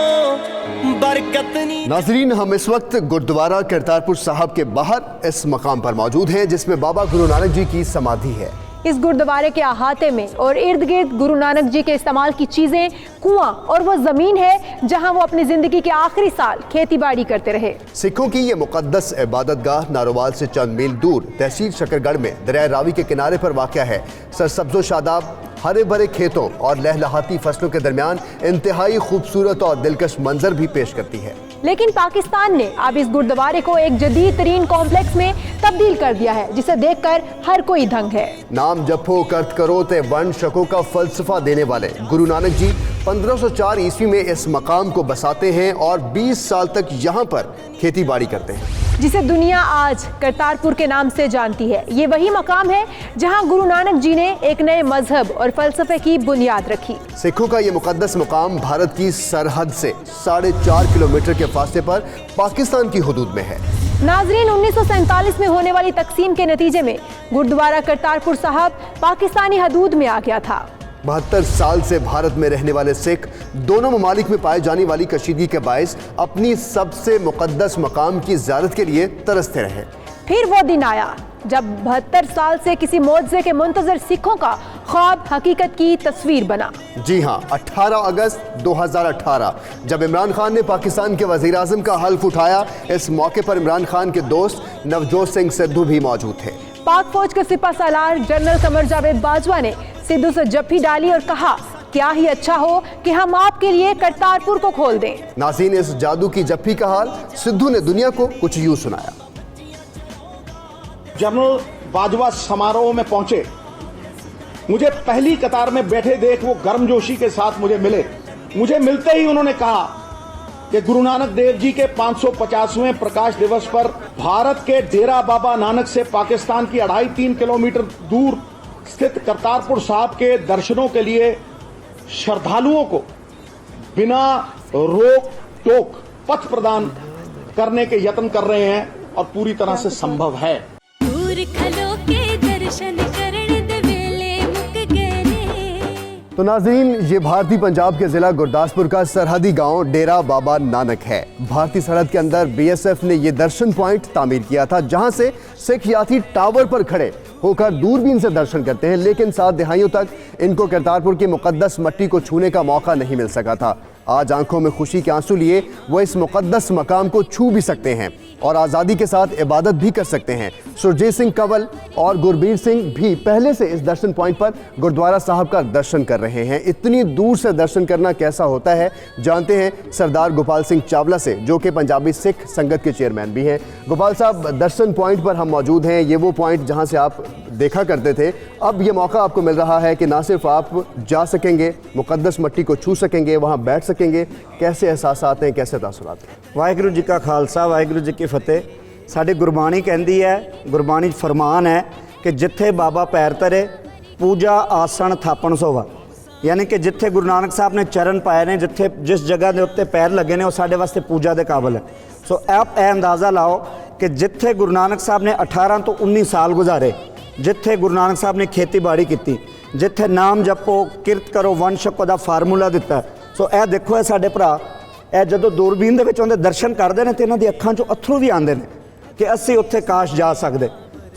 बरकत नी। नाजरीन, हम इस वक्त गुरुद्वारा करतारपुर साहब के बाहर इस मकाम पर मौजूद हैं जिसमें बाबा गुरु नानक जी की समाधि है। इस गुरुद्वारे के अहाते में और इर्द गिर्द गुरु नानक जी के इस्तेमाल की चीज़ें, कुआं और वो ज़मीन है जहां वो अपनी ज़िंदगी के आखिरी साल खेती बाड़ी करते रहे। सिखों की ये मुकद्दस इबादतगाह नारोवाल से चंद मील दूर तहसील शकरगढ़ में दरिया रावी के किनारे पर वाक़या है। सरसब्ज़ो शादाब हरे भरे खेतों और लहलहाती फसलों के दरमियान इंतहाई खूबसूरत और दिलकश मंजर भी पेश करती है। लेकिन पाकिस्तान ने अब इस गुरुद्वारे को एक जदीद तरीन कॉम्प्लेक्स में तब्दील कर दिया है जिसे देखकर हर कोई दंग है। नाम जपो करत करो ते वर्ण शको का फलसफा देने वाले गुरु नानक जी 1504 ईस्वी में इस मकाम को बसाते हैं और 20 साल तक यहाँ पर खेती बाड़ी करते हैं, जिसे दुनिया आज करतारपुर के नाम से जानती है। ये वही मकाम है जहां गुरु नानक जी ने एक नए मजहब और फलसफे की बुनियाद रखी। सिखों का ये मुकद्दस मुकाम भारत की सरहद से 4.5 किलोमीटर के फासले पर पाकिस्तान की हुदूद में है। नाजरीन, 1947 में होने वाली तकसीम के नतीजे में गुरुद्वारा करतारपुर साहब पाकिस्तानी हदूद में आ गया था। 72 साल से भारत में रहने वाले सिख दोनों ममालिक में पाए जाने वाली कशीदगी के बायस अपनी सबसे मुकद्दस मकाम की ज़ियारत के लिए तरसते रहे। फिर वो दिन आया जब 72 साल से किसी मौजज़े के मुंतज़र सिखों का ख्वाब हकीकत की तस्वीर बना। जी हाँ, 18 अगस्त 2018 जब इमरान खान ने पाकिस्तान के वज़ीर आज़म का हल्फ उठाया। इस मौके पर इमरान खान के दोस्त नवजोत सिंह सिद्धू भी मौजूद थे। पाक फौज के सिपह सालार जनरल कमर जावेद बाजवा ने सिद्धू से जप्फी डाली और कहा, क्या ही अच्छा हो कि हम आपके लिए करतारपुर को खोल दें। नाज़रीन, इस जादू की जप्फी का हाल सिद्धू ने दुनिया को कुछ यूं सुनाया। जनरल बाजवा समारोह में पहुंचे, मुझे पहली कतार में बैठे देख वो गर्मजोशी के साथ मुझे मिले। मुझे मिलते ही उन्होंने कहा कि गुरु नानक देव जी के 550वें प्रकाश दिवस पर भारत के डेरा बाबा नानक से पाकिस्तान की 2.5-3 किलोमीटर दूर स्थित करतारपुर साहब के दर्शनों के लिए श्रद्धालुओं को बिना रोक टोक पथ प्रदान करने के यत्न कर रहे हैं और पूरी तरह से संभव है। तो नाज़रीन, ये भारतीय पंजाब के जिला गुरदासपुर का सरहदी गांव डेरा बाबा नानक है। भारतीय सरहद के अंदर बीएसएफ ने ये दर्शन पॉइंट तामीर किया था जहां से सिख यात्री टावर पर खड़े होकर दूरबीन से दर्शन करते हैं, लेकिन 7 दहाइयों तक इनको करतारपुर की मुकद्दस मट्टी को छूने का मौका नहीं मिल सका था। आज आंखों में खुशी के आंसू लिए वो इस मुकद्दस मकाम को छू भी सकते हैं और आज़ादी के साथ इबादत भी कर सकते हैं। सुरजीत सिंह कंवल और गुरबीर सिंह भी पहले से इस दर्शन पॉइंट पर गुरुद्वारा साहब का दर्शन कर रहे हैं। इतनी दूर से दर्शन करना कैसा होता है जानते हैं सरदार गोपाल सिंह चावला से, जो कि पंजाबी सिख संगत के चेयरमैन भी हैं। गोपाल साहब, दर्शन पॉइंट पर हम मौजूद हैं, ये वो पॉइंट जहाँ से आप देखा करते थे। अब ये मौका आपको मिल रहा है कि ना सिर्फ आप जा सकेंगे, मुकद्दस मट्टी को छू सकेंगे, वहाँ बैठ सकेंगे। कैसे एहसास आते हैं, कैसे तासुरात हैं? वाहिगुरू जी का खालसा, वाहिगुरू जी की फतेह। साडी गुरबाणी कहती है, गुरबाणी फरमान है कि जिथे बाबा पैर धरे पूजा आसन थापण सोवा, यानी कि जिथे गुरु नानक साहब ने चरण पाए ने, जिथे जिस जगह के उत्ते पैर लगे ने, वो साडे वास्ते पूजा के काबिल है। सो आप यह अंदाज़ा लाओ कि जिथे गुरु नानक साहब ने 18 तो 19 साल गुजारे, जिथे गुरु नानक साहब ने खेती बाड़ी की, जिथे नाम जपो किरत करो वंश छको का फार्मूला दिता है, ਸੋ ਇਹ ਦੇਖੋ ਇਹ ਸਾਡੇ ਭਰਾ ਇਹ ਜਦੋਂ ਦੂਰਬੀਨ ਦੇ ਵਿੱਚ ਉਹਦੇ ਦਰਸ਼ਨ ਕਰਦੇ ਨੇ ਤੇ ਇਹਨਾਂ ਦੀ ਅੱਖਾਂ 'ਚੋਂ ਅੱਥਰੂ ਵੀ ਆਉਂਦੇ ਨੇ ਕਿ ਅਸੀਂ ਉੱਥੇ ਕਾਸ਼ ਜਾ ਸਕਦੇ।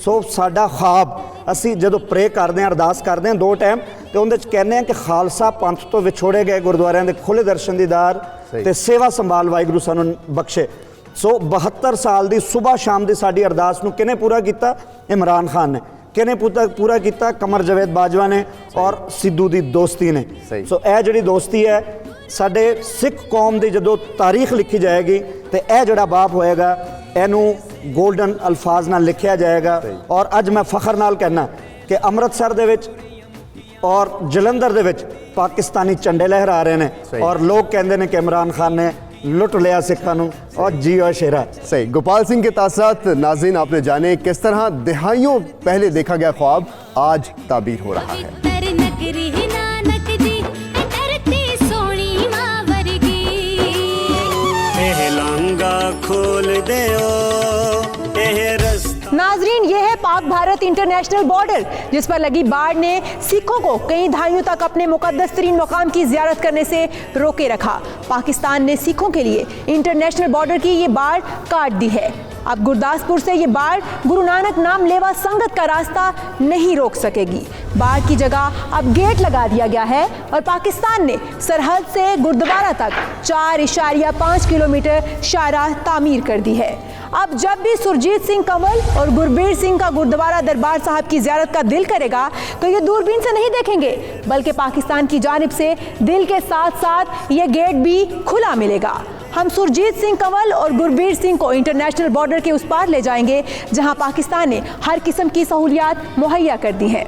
ਸੋ ਸਾਡਾ ख्वाब ਅਸੀਂ ਜਦੋਂ ਪ੍ਰੇ ਕਰਦੇ ਹਾਂ ਅਰਦਾਸ ਕਰਦੇ ਹਾਂ 2 ਟਾਈਮ ਤੇ ਉਹਦੇ 'ਚ ਕਹਿੰਦੇ ਹਾਂ ਕਿ ਖਾਲਸਾ ਪੰਥ ਤੋਂ ਵਿਛੋੜੇ ਗਏ ਗੁਰਦੁਆਰਿਆਂ ਦੇ ਖੁੱਲ੍ਹੇ ਦਰਸ਼ਨ ਦੀਦਾਰ ਤੇ ਸੇਵਾ ਸੰਭਾਲ ਵਾਹਿਗੁਰੂ ਸਾਨੂੰ ਬਖਸ਼ੇ। ਸੋ 72 ਸਾਲ ਦੀ ਸੁਬਾਹ ਸ਼ਾਮ ਦੀ ਸਾਡੀ ਅਰਦਾਸ ਨੂੰ ਕਿਹਨੇ ਪੂਰਾ ਕੀਤਾ? ਇਮਰਾਨ ਖਾਨ ਨੇ। ਕਿਹਨੇ ਪੂਰਾ ਕੀਤਾ? ਕਮਰ ਜਵੇਦ ਬਾਜਵਾ ਨੇ ਔਰ ਸਿੱਧੂ ਦੀ ਦੋਸਤੀ ਨੇ। ਸੋ ਇਹ ਜਿਹੜੀ ਦੋਸਤੀ ਹੈ ਸਾਡੇ ਸਿੱਖ ਕੌਮ ਦੀ ਜਦੋਂ ਤਾਰੀਖ ਲਿਖੀ ਜਾਏਗੀ ਤੇ ਇਹ ਜਿਹੜਾ ਬਾਪ ਹੋਏਗਾ ਇਹਨੂੰ ਗੋਲਡਨ ਅਲਫਾਜ਼ ਨਾਲ ਲਿਖਿਆ ਜਾਏਗਾ। ਔਰ ਅੱਜ ਮੈਂ ਫਖਰ ਨਾਲ ਕਹਿਣਾ ਕਿ ਅੰਮ੍ਰਿਤਸਰ ਦੇ ਵਿੱਚ ਔਰ ਜਲੰਧਰ ਦੇ ਵਿੱਚ ਪਾਕਿस्तानी झंडे लहरा रहे हैं और लोग कहते हैं कि इमरान खान ने लुट लिया सिखा और जी और शेरा। सही। गोपाल सिंह के तासरात नाज़रीन आपने जाने किस तरह दिहाइयों पहले देखा गया ख्वाब आज ताबीर हो रहा है। नाजरीन ये है पाक भारत इंटरनेशनल बॉर्डर जिस पर लगी बाढ़ ने सिखों को कई दहाइयों तक अपने मुकद्दस तरीन मकाम की जियारत करने से रोके रखा। पाकिस्तान ने सिखों के लिए इंटरनेशनल बॉर्डर की ये बाढ़ काट दी है। अब गुरदासपुर से ये बाढ़ गुरु नानक नाम लेवा संगत का रास्ता नहीं रोक सकेगी। बाढ़ की जगह अब गेट लगा दिया गया है और पाकिस्तान ने सरहद से गुरुद्वारा तक 4.5 किलोमीटर शाहराह तामीर कर दी है। अब जब भी सुरजीत सिंह कंवल और गुरबीर सिंह का गुरुद्वारा दरबार साहब की जियारत का दिल करेगा तो ये दूरबीन से नहीं देखेंगे बल्कि पाकिस्तान की जानिब से दिल के साथ साथ ये गेट भी खुला मिलेगा। हम सुरजीत सिंह कंवल और गुरबीर सिंह को इंटरनेशनल बॉर्डर के उस पार ले जाएंगे जहां पाकिस्तान ने हर किस्म की सहूलियात मुहैया कर दी हैं।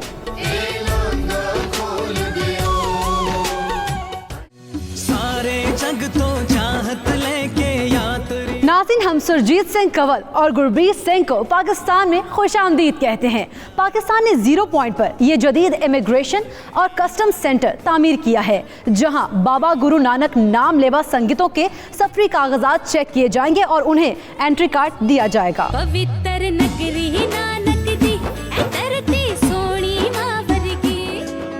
सारे जग तो चाहत लेके यात्री। नाज़रीन हम सुरजीत सिंह कंवल और गुरबीर सिंह को पाकिस्तान में खुशामदीद कहते हैं। पाकिस्तान ने 0 पॉइंट पर यह जदीद इमिग्रेशन और कस्टम सेंटर तामीर किया है जहां बाबा गुरु नानक नाम लेवा संगीतों के सफरी कागजात चेक किए जाएंगे और उन्हें एंट्री कार्ड दिया जाएगा। पवित्र नगरी नानक दी धरती सोनी मां वर्गी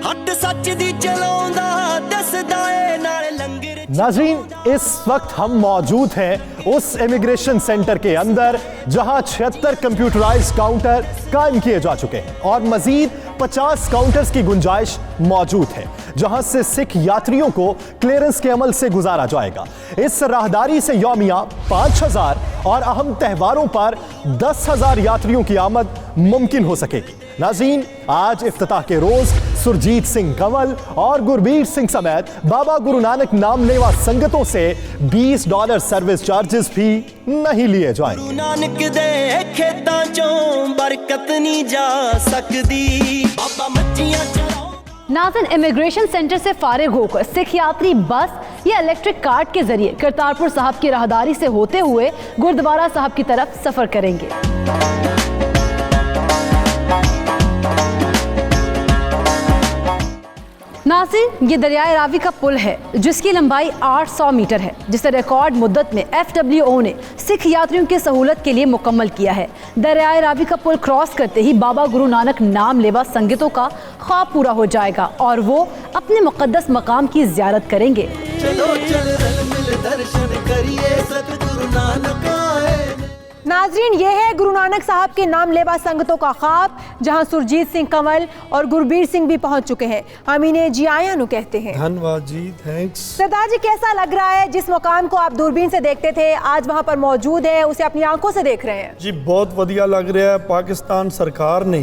हट सच दी चलाउंदा दसदा ए नाल लंगर। नाज़रीन इस वक्त हम मौजूद हैं उस इमिग्रेशन सेंटर के अंदर जहां 76 कंप्यूटराइज्ड काउंटर कायम किए जा चुके हैं और मजीद 50 काउंटर्स की गुंजाइश मौजूद है जहां से सिख यात्रियों को क्लियरेंस के अमल से गुजारा जाएगा। इस राहदारी से यौमिया 5000 और अहम त्योहारों पर 10,000 यात्रियों की आमद मुमकिन हो सकेगी। नाज़रीन आज इफ्तिताह के रोज सुरजीत सिंह कंवल और गुरबीर सिंह समेत बाबा गुरु नानक नाम लेवा संगतों से $20 सर्विस चार्जेस भी नहीं लिए जाएंगे। गुरु नानक दे खेतां चों बरकत नहीं जा सकदी बाबा मच्छियां चलाओ। नाज़रीन इमिग्रेशन सेंटर से फारिग होकर सिख यात्री बस या इलेक्ट्रिक कार्ट के जरिए करतारपुर साहब की राहदारी से होते हुए गुरुद्वारा साहब की तरफ सफर करेंगे। नाज़रीन ये दरियाए रावी का पुल है जिसकी लंबाई 800 मीटर है जिसे रिकॉर्ड मुद्दत में FWO ने सिख यात्रियों की सहूलत के लिए मुकम्मल किया है। दरियाए रावी का पुल क्रॉस करते ही बाबा गुरु नानक नाम लेवा संगीतों का ख्वाब पूरा हो जाएगा और वो अपने मुक़द्दस मकाम की ज़ियारत करेंगे। चलो चल रल मिल दर्शन करिए सतगुरु नानक आए। नाजरीन ये है गुरु नानक साहब के नाम लेवा संगतों का ख्वाब जहां सुरजीत सिंह कंवल और गुरबीर सिंह भी पहुंच चुके हैं। हम इन्हें जी आया नु कहते हैं। धन्यवाद जी, थैंक्स। सरदार जी कैसा लग रहा है जिस मुकाम को आप दूरबीन से देखते थे आज वहां पर मौजूद है उसे अपनी आंखों से देख रहे हैं? जी बहुत वधिया लग रहा है। पाकिस्तान सरकार ने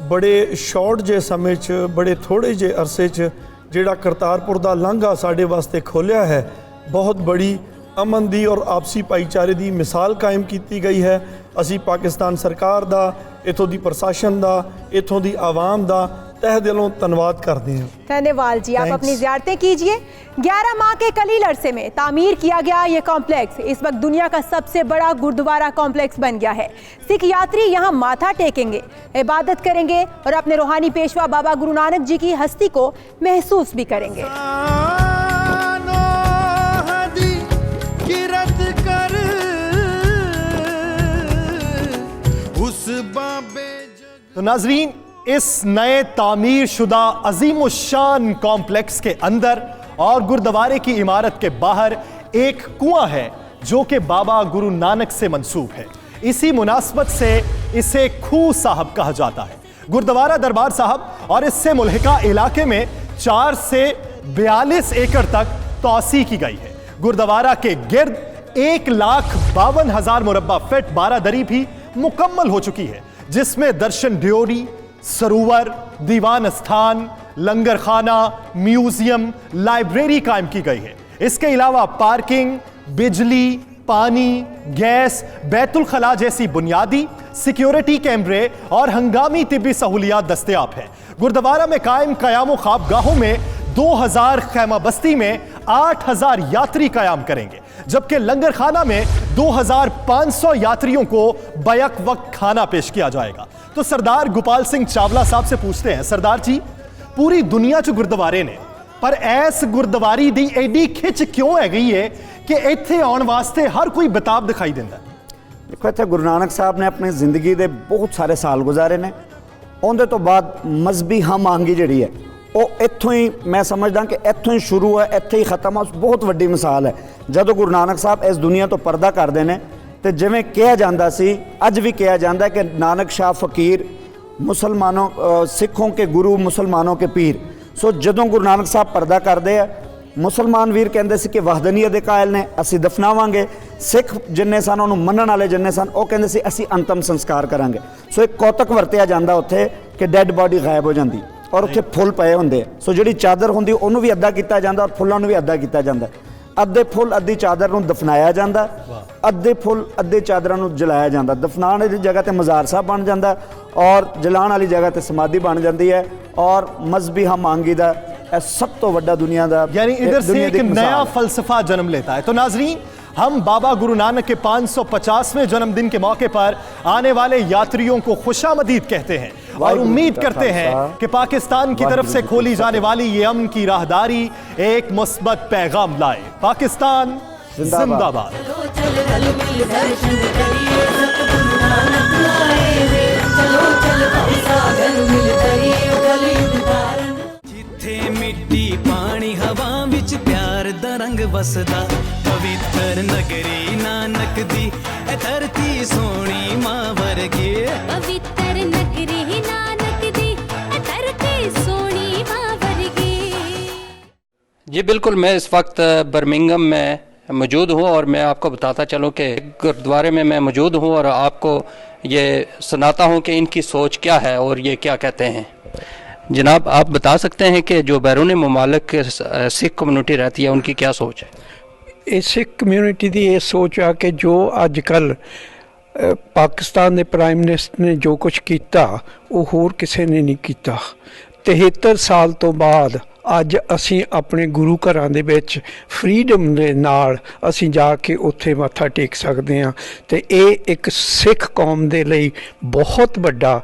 बड़े शॉर्ट जे समय च बड़े थोड़े जे अरसे च जिहड़ा करतारपुर दा लांघा साडे वास्ते खोलिया है बहुत बड़ी अमन दी और आपसी भाईचारे दी मिसाल कायम की गई है। असी पाकिस्तान सरकार दा इथों दी प्रशासन दा इथों दी आवाम दा तह दिलों धन्यवाद करते हैं। धन्यवाद जी। आप अपनी ज़ियारतें कीजिए। 11 माह के कलील अरसे में तामीर किया गया ये कॉम्प्लेक्स इस वक्त दुनिया का सबसे बड़ा गुरुद्वारा कॉम्प्लेक्स बन गया है। सिख यात्री यहाँ माथा टेकेंगे, इबादत करेंगे और अपने रूहानी पेशवा बाबा गुरु नानक जी की हस्ती को महसूस भी करेंगे। तो नाजरीन इस नए तामीर शुदा अजीम शान कॉम्प्लेक्स के अंदर और गुरुद्वारे की इमारत के बाहर एक कुआं है जो कि बाबा गुरु नानक से मंसूब है। इसी मुनासबत से इसे खूह साहब कहा जाता है। गुरुद्वारा दरबार साहब और इससे मुल्हिका इलाके में 4 से 42 एकड़ तक तौसी की गई है। गुरुद्वारा के गिर्द 1,52,000 मुरब्बा फीट बारादरी भी मुकम्मल हो चुकी है, जिसमें दर्शन ड्योरी, सरोवर, दीवान स्थान, लंगर खाना, म्यूजियम, लाइब्रेरी कायम की गई है। इसके अलावा पार्किंग, बिजली, पानी, गैस, बैतुल खला जैसी बुनियादी सिक्योरिटी कैमरे और हंगामी तिब्बी सहूलियात दस्तयाब है। गुरुद्वारा में कायम कयाम ख्वाबगाहों में 2000 खैमा बस्ती में 8000 यात्री कयाम करेंगे, जबकि लंगर खाना में 2500 यात्रियों को बैक वक्त खाना पेश किया जाएगा। तो सरदार गोपाल सिंह चावला साहब से पूछते हैं, सरदार जी पूरी दुनिया च गुरुद्वारे ने, पर ऐस गुरुद्वारी दी एडी खिच क्यों है गई है कि इत्थे आउण वास्ते हर कोई बेताब दिखाई दिंदा? देखो, इत्थे गुरु नानक साहब ने अपनी जिंदगी के बहुत सारे साल गुजारे ने। उहदे तो बाद मजहबी हम आंगी जिहड़ी है ਉਹ ਇੱਥੋਂ ਹੀ मैं समझदा कि ਇੱਥੋਂ ਹੀ शुरू है, ਇੱਥੇ ही खत्म है। बहुत वड्डी मिसाल है। ਜਦੋਂ गुरु नानक साहब इस दुनिया तो पर्दा करते हैं तो जिवें कहा जाता सी, अज भी कहा जाता है कि नानक शाह फकीर मुसलमानों सिखों के गुरु मुसलमानों के पीर। सो जदों गुरु नानक साहब पर्दा करते हैं, मुसलमान वीर कहते सी कि वहदनीयत दे कायल ने, असी दफनावांगे। सिख जिन्ने सन, उन्होंने मनण वाले जिन्ने सन, वो कहते सी असी अंतम संस्कार करांगे। सो एक कौतक वरतिया जाता उत्थे कि डैड बॉडी गायब हो जाती और उत्थे फुल पए होंदे। सो जिहड़ी चादर होंदी उहनूं भी अद्धा कीता जांदा और फुल्लां नूं भी अद्धा कीता जांदा। अद्धे फुल अद्धी चादर नूं दफनाया जांदा, अद्धे फुल अद्धे चादरां नूं जलाया जांदा। दफनाने दी जगह ते मज़ार साहब बन जांदा और जलाण वाली जगह ते समाधि बन जाती है। और मजहबी हम आंगी दा सब तो वड्डा दुनिया दा, यानी इधर से एक नया फलसफा जन्म लेता है। तो नाजरीन, हम बाबा गुरु नानक के 550वें जन्मदिन के मौके पर आने वाले यात्रियों को खुशामदीद कहते हैं और उम्मीद करते हैं कि पाकिस्तान की तरफ से खोली जाने वाली ये अमन की राहदारी एक मुस्बत पैगाम लाए। पाकिस्तान जिंदाबाद। जिथे मिट्टी पानी हवा विच प्यार दा रंग वसदा, पवित्र नगरी नानक दी ए धरती सोनी मां वर्गे। पवित्र नगरी नानक दी ए धरती सोनी मां वर्गे। जी बिल्कुल, मैं इस वक्त बर्मिंघम में मौजूद हूँ और मैं आपको बताता चलूँ कि गुरुद्वारे में मैं मौजूद हूँ और आपको ये सुनाता हूँ कि इनकी सोच क्या है और ये क्या कहते हैं। जनाब, आप बता सकते हैं कि जो बैरून मुमालिक सिख कम्यूनिटी रहती है उनकी क्या सोच है? इस सिख कम्यूनिटी की ये सोच आ कि जो अजकल पाकिस्तान के प्राइम मिनिस्टर ने जो कुछ किया वो होर किसी ने नहीं किया। 73 साल तो बाद अज असी अपने गुरु घरां दे विच फ्रीडम दे नाल असी जाके उत्थे मत्था टेक सकते हैं। तो ये एक सिख कौम दे लई बहुत वड्डा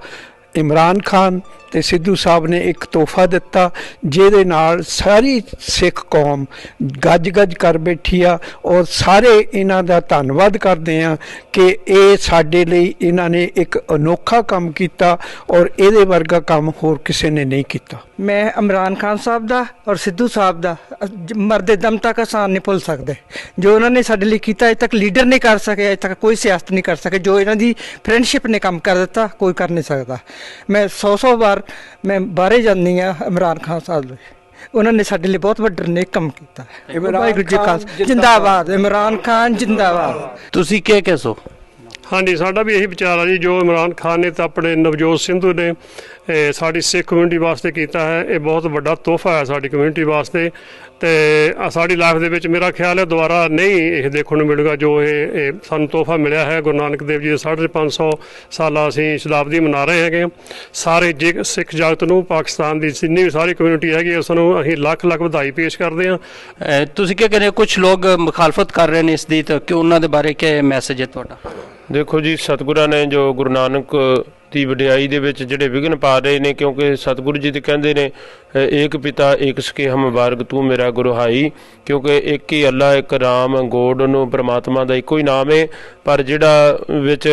इमरान खान ते सिद्धू साहब ने एक तोहफा दिता, जिहदे नाल सारी सिख कौम गज गज कर बैठी आ और सारे इन्हां दा धन्नवाद करते हैं कि ये साडे लई इन्हां ने एक अनोखा काम किया और इहदे वर्गा काम होर किसी ने नहीं किया। मैं इमरान खान साहब दा और सिद्धू साहब दा मरदे दम तक आसान नहीं भुल सकते। जो उन्होंने साडे लई कीता, अजे तक लीडर नहीं कर सके, अजे तक कोई सियासत नहीं कर सके। जो इन्हां दी फ्रेंडशिप ने काम कर दिता, कोई कर नहीं सकता। मैं 100 बार मैं बाहरे जानी हाँ इमरान खान साहब, उन्होंने साडे लिए बहुत वड्डा नेक काम किया। वाहिगुरू जी का जिंदाबाद, इमरान खान जिंदाबाद। तुसी क्या कहसो? हाँ जी, साडा भी यही विचार है जी। जो इमरान खान ने तो अपने नवजोत सिद्धू ने साड़ी सिख कम्यूनिटी वास्ते किया है, ये बहुत बड़ा तोहफा है साड़ी कम्यूनिटी वास्ते। तो साड़ी लाइफ दे विच मेरा ख्याल है दोबारा नहीं ये देखने को मिलेगा जो ये सानू तोहफा मिला है। गुरु नानक देव जी 550 साल असी शताब्दी मना रहे हैं। सारे सिख जगत नूं, पाकिस्तान की जिन्नी भी सारी कम्यूनिटी हैगी उसनूं असीं लख लख बधाई पेश करते हैं। तुसीं क्या कहते हो? कुछ लोग मुखालफत कर रहे हैं इसकी, तो कि उन्हां दे बारे क्या मैसेज है तुहाडा? देखो जी, सतगुरां ने जो गुरु नानक की वडियाई दे विच जिहड़े विघन पा रहे ने, क्योंकि सतगुरु जी तो कहते ने एक पिता एक सकेहा मुबारक तू मेरा गुरु हाई, क्योंकि एक ही अल्लाह, एक राम, गॉड नूं परमात्मा का इको ही नाम है। पर जिहड़ा विच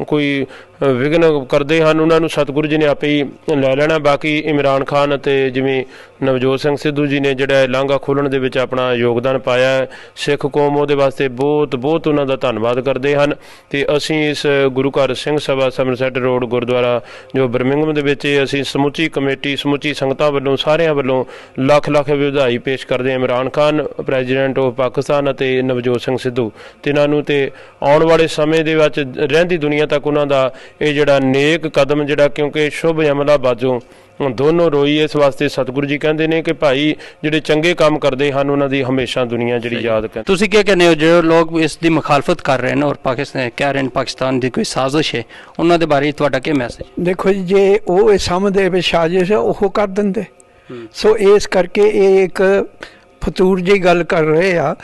ਕੋਈ ਵਿਘਨ ਕਰਦੇ ਹਨ ਉਹਨਾਂ ਨੂੰ ਸਤਿਗੁਰੂ ਜੀ ਨੇ ਆਪੇ ਹੀ ਲੈ ਲੈਣਾ। ਬਾਕੀ ਇਮਰਾਨ ਖਾਨ ਅਤੇ ਜਿਵੇਂ ਨਵਜੋਤ ਸਿੰਘ ਸਿੱਧੂ ਜੀ ਨੇ ਜਿਹੜਾ ਲਾਂਘਾ ਖੋਲ੍ਹਣ ਦੇ ਵਿੱਚ ਆਪਣਾ ਯੋਗਦਾਨ ਪਾਇਆ ਹੈ, ਸਿੱਖ ਕੌਮ ਉਹਦੇ ਵਾਸਤੇ ਬਹੁਤ ਉਹਨਾਂ ਦਾ ਧੰਨਵਾਦ ਕਰਦੇ ਹਨ। ਤੇ ਅਸੀਂ ਇਸ ਗੁਰੂ ਘਰ ਸਿੰਘ ਸਭਾ ਸਮਰਸੈਟ ਰੋਡ ਗੁਰਦੁਆਰਾ ਜੋ ਬਰਮਿੰਘਮ ਦੇ ਵਿੱਚ ਅਸੀਂ ਸਮੁੱਚੀ ਕਮੇਟੀ ਸਮੁੱਚੀ ਸੰਗਤਾਂ ਵੱਲੋਂ ਸਾਰਿਆਂ ਵੱਲੋਂ ਲੱਖ ਵਧਾਈ ਪੇਸ਼ ਕਰਦੇ ਹਾਂ ਇਮਰਾਨ ਖਾਨ ਪ੍ਰੈਜ਼ੀਡੈਂਟ ਆਫ ਪਾਕਿਸਤਾਨ ਅਤੇ ਨਵਜੋਤ ਸਿੰਘ ਸਿੱਧੂ ਤਿੰਨਾਂ ਨੂੰ। ਤੇ ਆਉਣ ਵਾਲੇ ਸਮੇਂ ਦੇ ਵਿੱਚ ਰਹਿੰਦੀ ਦੁਨੀਆ ਤੱਕ ਉਹਨਾਂ ਦਾ ਇਹ ਜਿਹੜਾ ਨੇਕ ਕਦਮ ਜਿਹੜਾ ਕਿਉਂਕਿ ਸ਼ੁਭ ਅਮਲਾ ਬਾਜੋਂ ਦੋਨੋਂ ਰੋਈ ਇਸ ਵਾਸਤੇ ਸਤਿਗੁਰੂ ਜੀ ਕਹਿੰਦੇ ਨੇ ਕਿ ਭਾਈ ਜਿਹੜੇ ਚੰਗੇ ਕੰਮ ਕਰਦੇ ਹਨ ਉਹਨਾਂ ਦੀ ਹਮੇਸ਼ਾ ਦੁਨੀਆ ਜਿਹੜੀ ਯਾਦ ਕਰਦੀ। ਤੁਸੀਂ ਕੀ ਕਹਿੰਦੇ ਹੋ ਜਿਹੜੇ ਲੋਕ ਇਸ ਦੀ ਮੁਖਾਲਫਤ ਕਰ ਰਹੇ ਨੇ ਔਰ ਪਾਕਿਸਤਾਨ ਕਹਿ ਰਹੇ ਨੇ ਪਾਕਿਸਤਾਨ ਦੀ ਕੋਈ ਸਾਜ਼ਿਸ਼ ਹੈ, ਉਹਨਾਂ ਦੇ ਬਾਰੇ ਤੁਹਾਡਾ ਕੀ ਮੈਸੇਜ? ਦੇਖੋ ਜੀ, ਜੇ ਉਹ ਇਹ ਸਮਝਦੇ ਵੀ ਸਾਜ਼ਿਸ਼ ਹੈ ਉਹ ਕਰ ਦਿੰਦੇ। ਸੋ ਇਸ ਕਰਕੇ ਇਹ ਇੱਕ ਫਤੂਰ ਜਿਹੀ ਗੱਲ ਕਰ ਰਹੇ ਆ।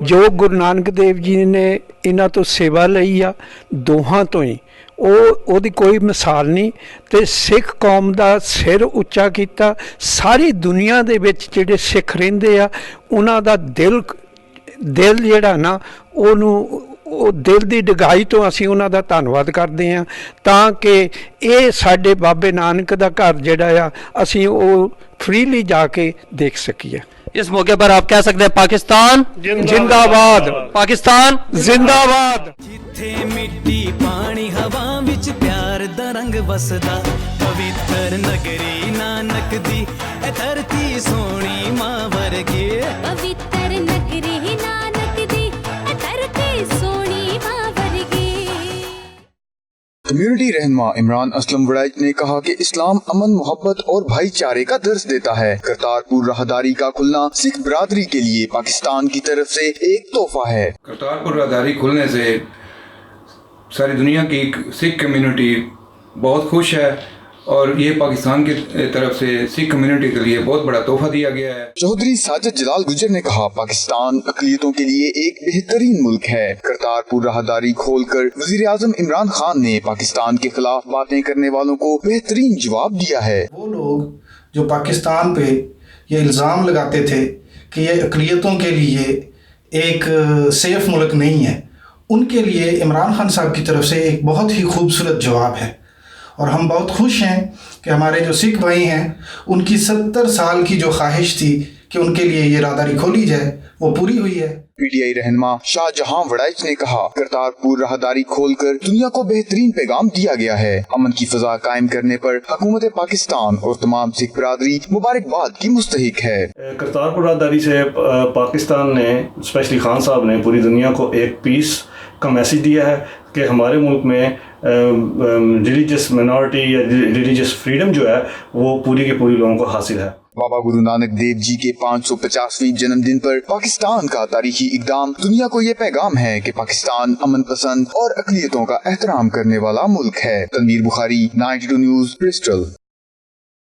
ਜੋ ਗੁਰੂ ਨਾਨਕ ਦੇਵ ਜੀ ਨੇ ਇਹਨਾਂ ਤੋਂ ਸੇਵਾ ਲਈ ਆ ਦੋਹਾਂ ਤੋਂ ਹੀ, ਉਹਦੀ ਕੋਈ ਮਿਸਾਲ ਨਹੀਂ। ਤੇ ਸਿੱਖ ਕੌਮ ਦਾ ਸਿਰ ਉੱਚਾ ਕੀਤਾ। ਸਾਰੀ ਦੁਨੀਆ ਦੇ ਵਿੱਚ ਜਿਹੜੇ ਸਿੱਖ ਰਹਿੰਦੇ ਆ ਉਹਨਾਂ ਦਾ ਦਿਲ ਜਿਹੜਾ ਨਾ ਉਹ ਦਿਲ ਦੀ ਡਗਾਈ ਤੋਂ ਅਸੀਂ ਉਹਨਾਂ ਦਾ ਧੰਨਵਾਦ ਕਰਦੇ ਹਾਂ, ਤਾਂ ਕਿ ਇਹ ਸਾਡੇ ਬਾਬੇ ਨਾਨਕ ਦਾ ਘਰ ਜਿਹੜਾ ਆ ਅਸੀਂ ਉਹ ਫ੍ਰੀਲੀ ਜਾ ਕੇ ਦੇਖ ਸਕੀਏ। इस मौके पर आप कह सकते हैं पाकिस्तान जिंदाबाद, पाकिस्तान जिंदाबाद। जिथे मिट्टी पानी हवा विच प्यार दा रंग वसदा, पवित्र नगरी नानक दी ए धरती सोनी मां वर्गे। पवित्र नगरी नानक दी ए धरती सोनी मां वर्गे। कम्युनिटी रहनुमा इमरान असलम वड़ैच ने कहा कि इस्लाम अमन, मोहब्बत और भाईचारे का दर्स देता है। करतारपुर राहदारी का खुलना सिख बिरादरी के लिए पाकिस्तान की तरफ से एक तोहफा है। करतारपुर राहदारी खुलने से सारी दुनिया की सिख कम्युनिटी बहुत खुश है और ये पाकिस्तान की तरफ से सिख कम्युनिटी के लिए बहुत बड़ा तोहफा दिया गया है। चौधरी साजिद जलाल गुजर ने कहा, पाकिस्तान अक़लियतों के लिए एक बेहतरीन मुल्क है। करतारपुर राहदारी खोलकर वज़ीर आज़म इमरान खान ने पाकिस्तान के खिलाफ बातें करने वालों को बेहतरीन जवाब दिया है। वो लोग जो पाकिस्तान पे ये इल्ज़ाम लगाते थे कि ये अक़लियतों के लिए एक सेफ मुल्क नहीं है, उनके लिए इमरान खान साहब की तरफ से एक बहुत ही खूबसूरत जवाब है। और हम बहुत खुश हैं कि हमारे जो सिख भाई हैं उनकी 70 साल की जो ख्वाहिश थी कि उनके लिए ये राहदारी खोली जाए वो पूरी हुई है। पीटीआई रहनुमा शाहजहां वड़ैच ने कहा, करतारपुर राहदारी खोलकर दुनिया को बेहतरीन पैगाम दिया गया है। अमन की फजा कायम करने पर हुकूमत पाकिस्तान और तमाम सिख बिरादरी मुबारकबाद की मुस्तहिक है। करतारपुर राहदारी से पाकिस्तान ने स्पेशली खान साहब ने पूरी दुनिया को एक पीस का मैसेज दिया है कि हमारे मुल्क में रिलीजियस मिनॉरिटी या रिलीजियस फ्रीडम जो है वो पूरी के पूरी लोगों को हासिल है। बाबा गुरु नानक देव जी के 550वें जन्मदिन पर पाकिस्तान का तारीखी इकदाम दुनिया को ये पैगाम है कि पाकिस्तान अमन पसंद और अक़लियतों का एहतराम करने वाला मुल्क है। Tanveer Bukhari, 92 news, Bristol.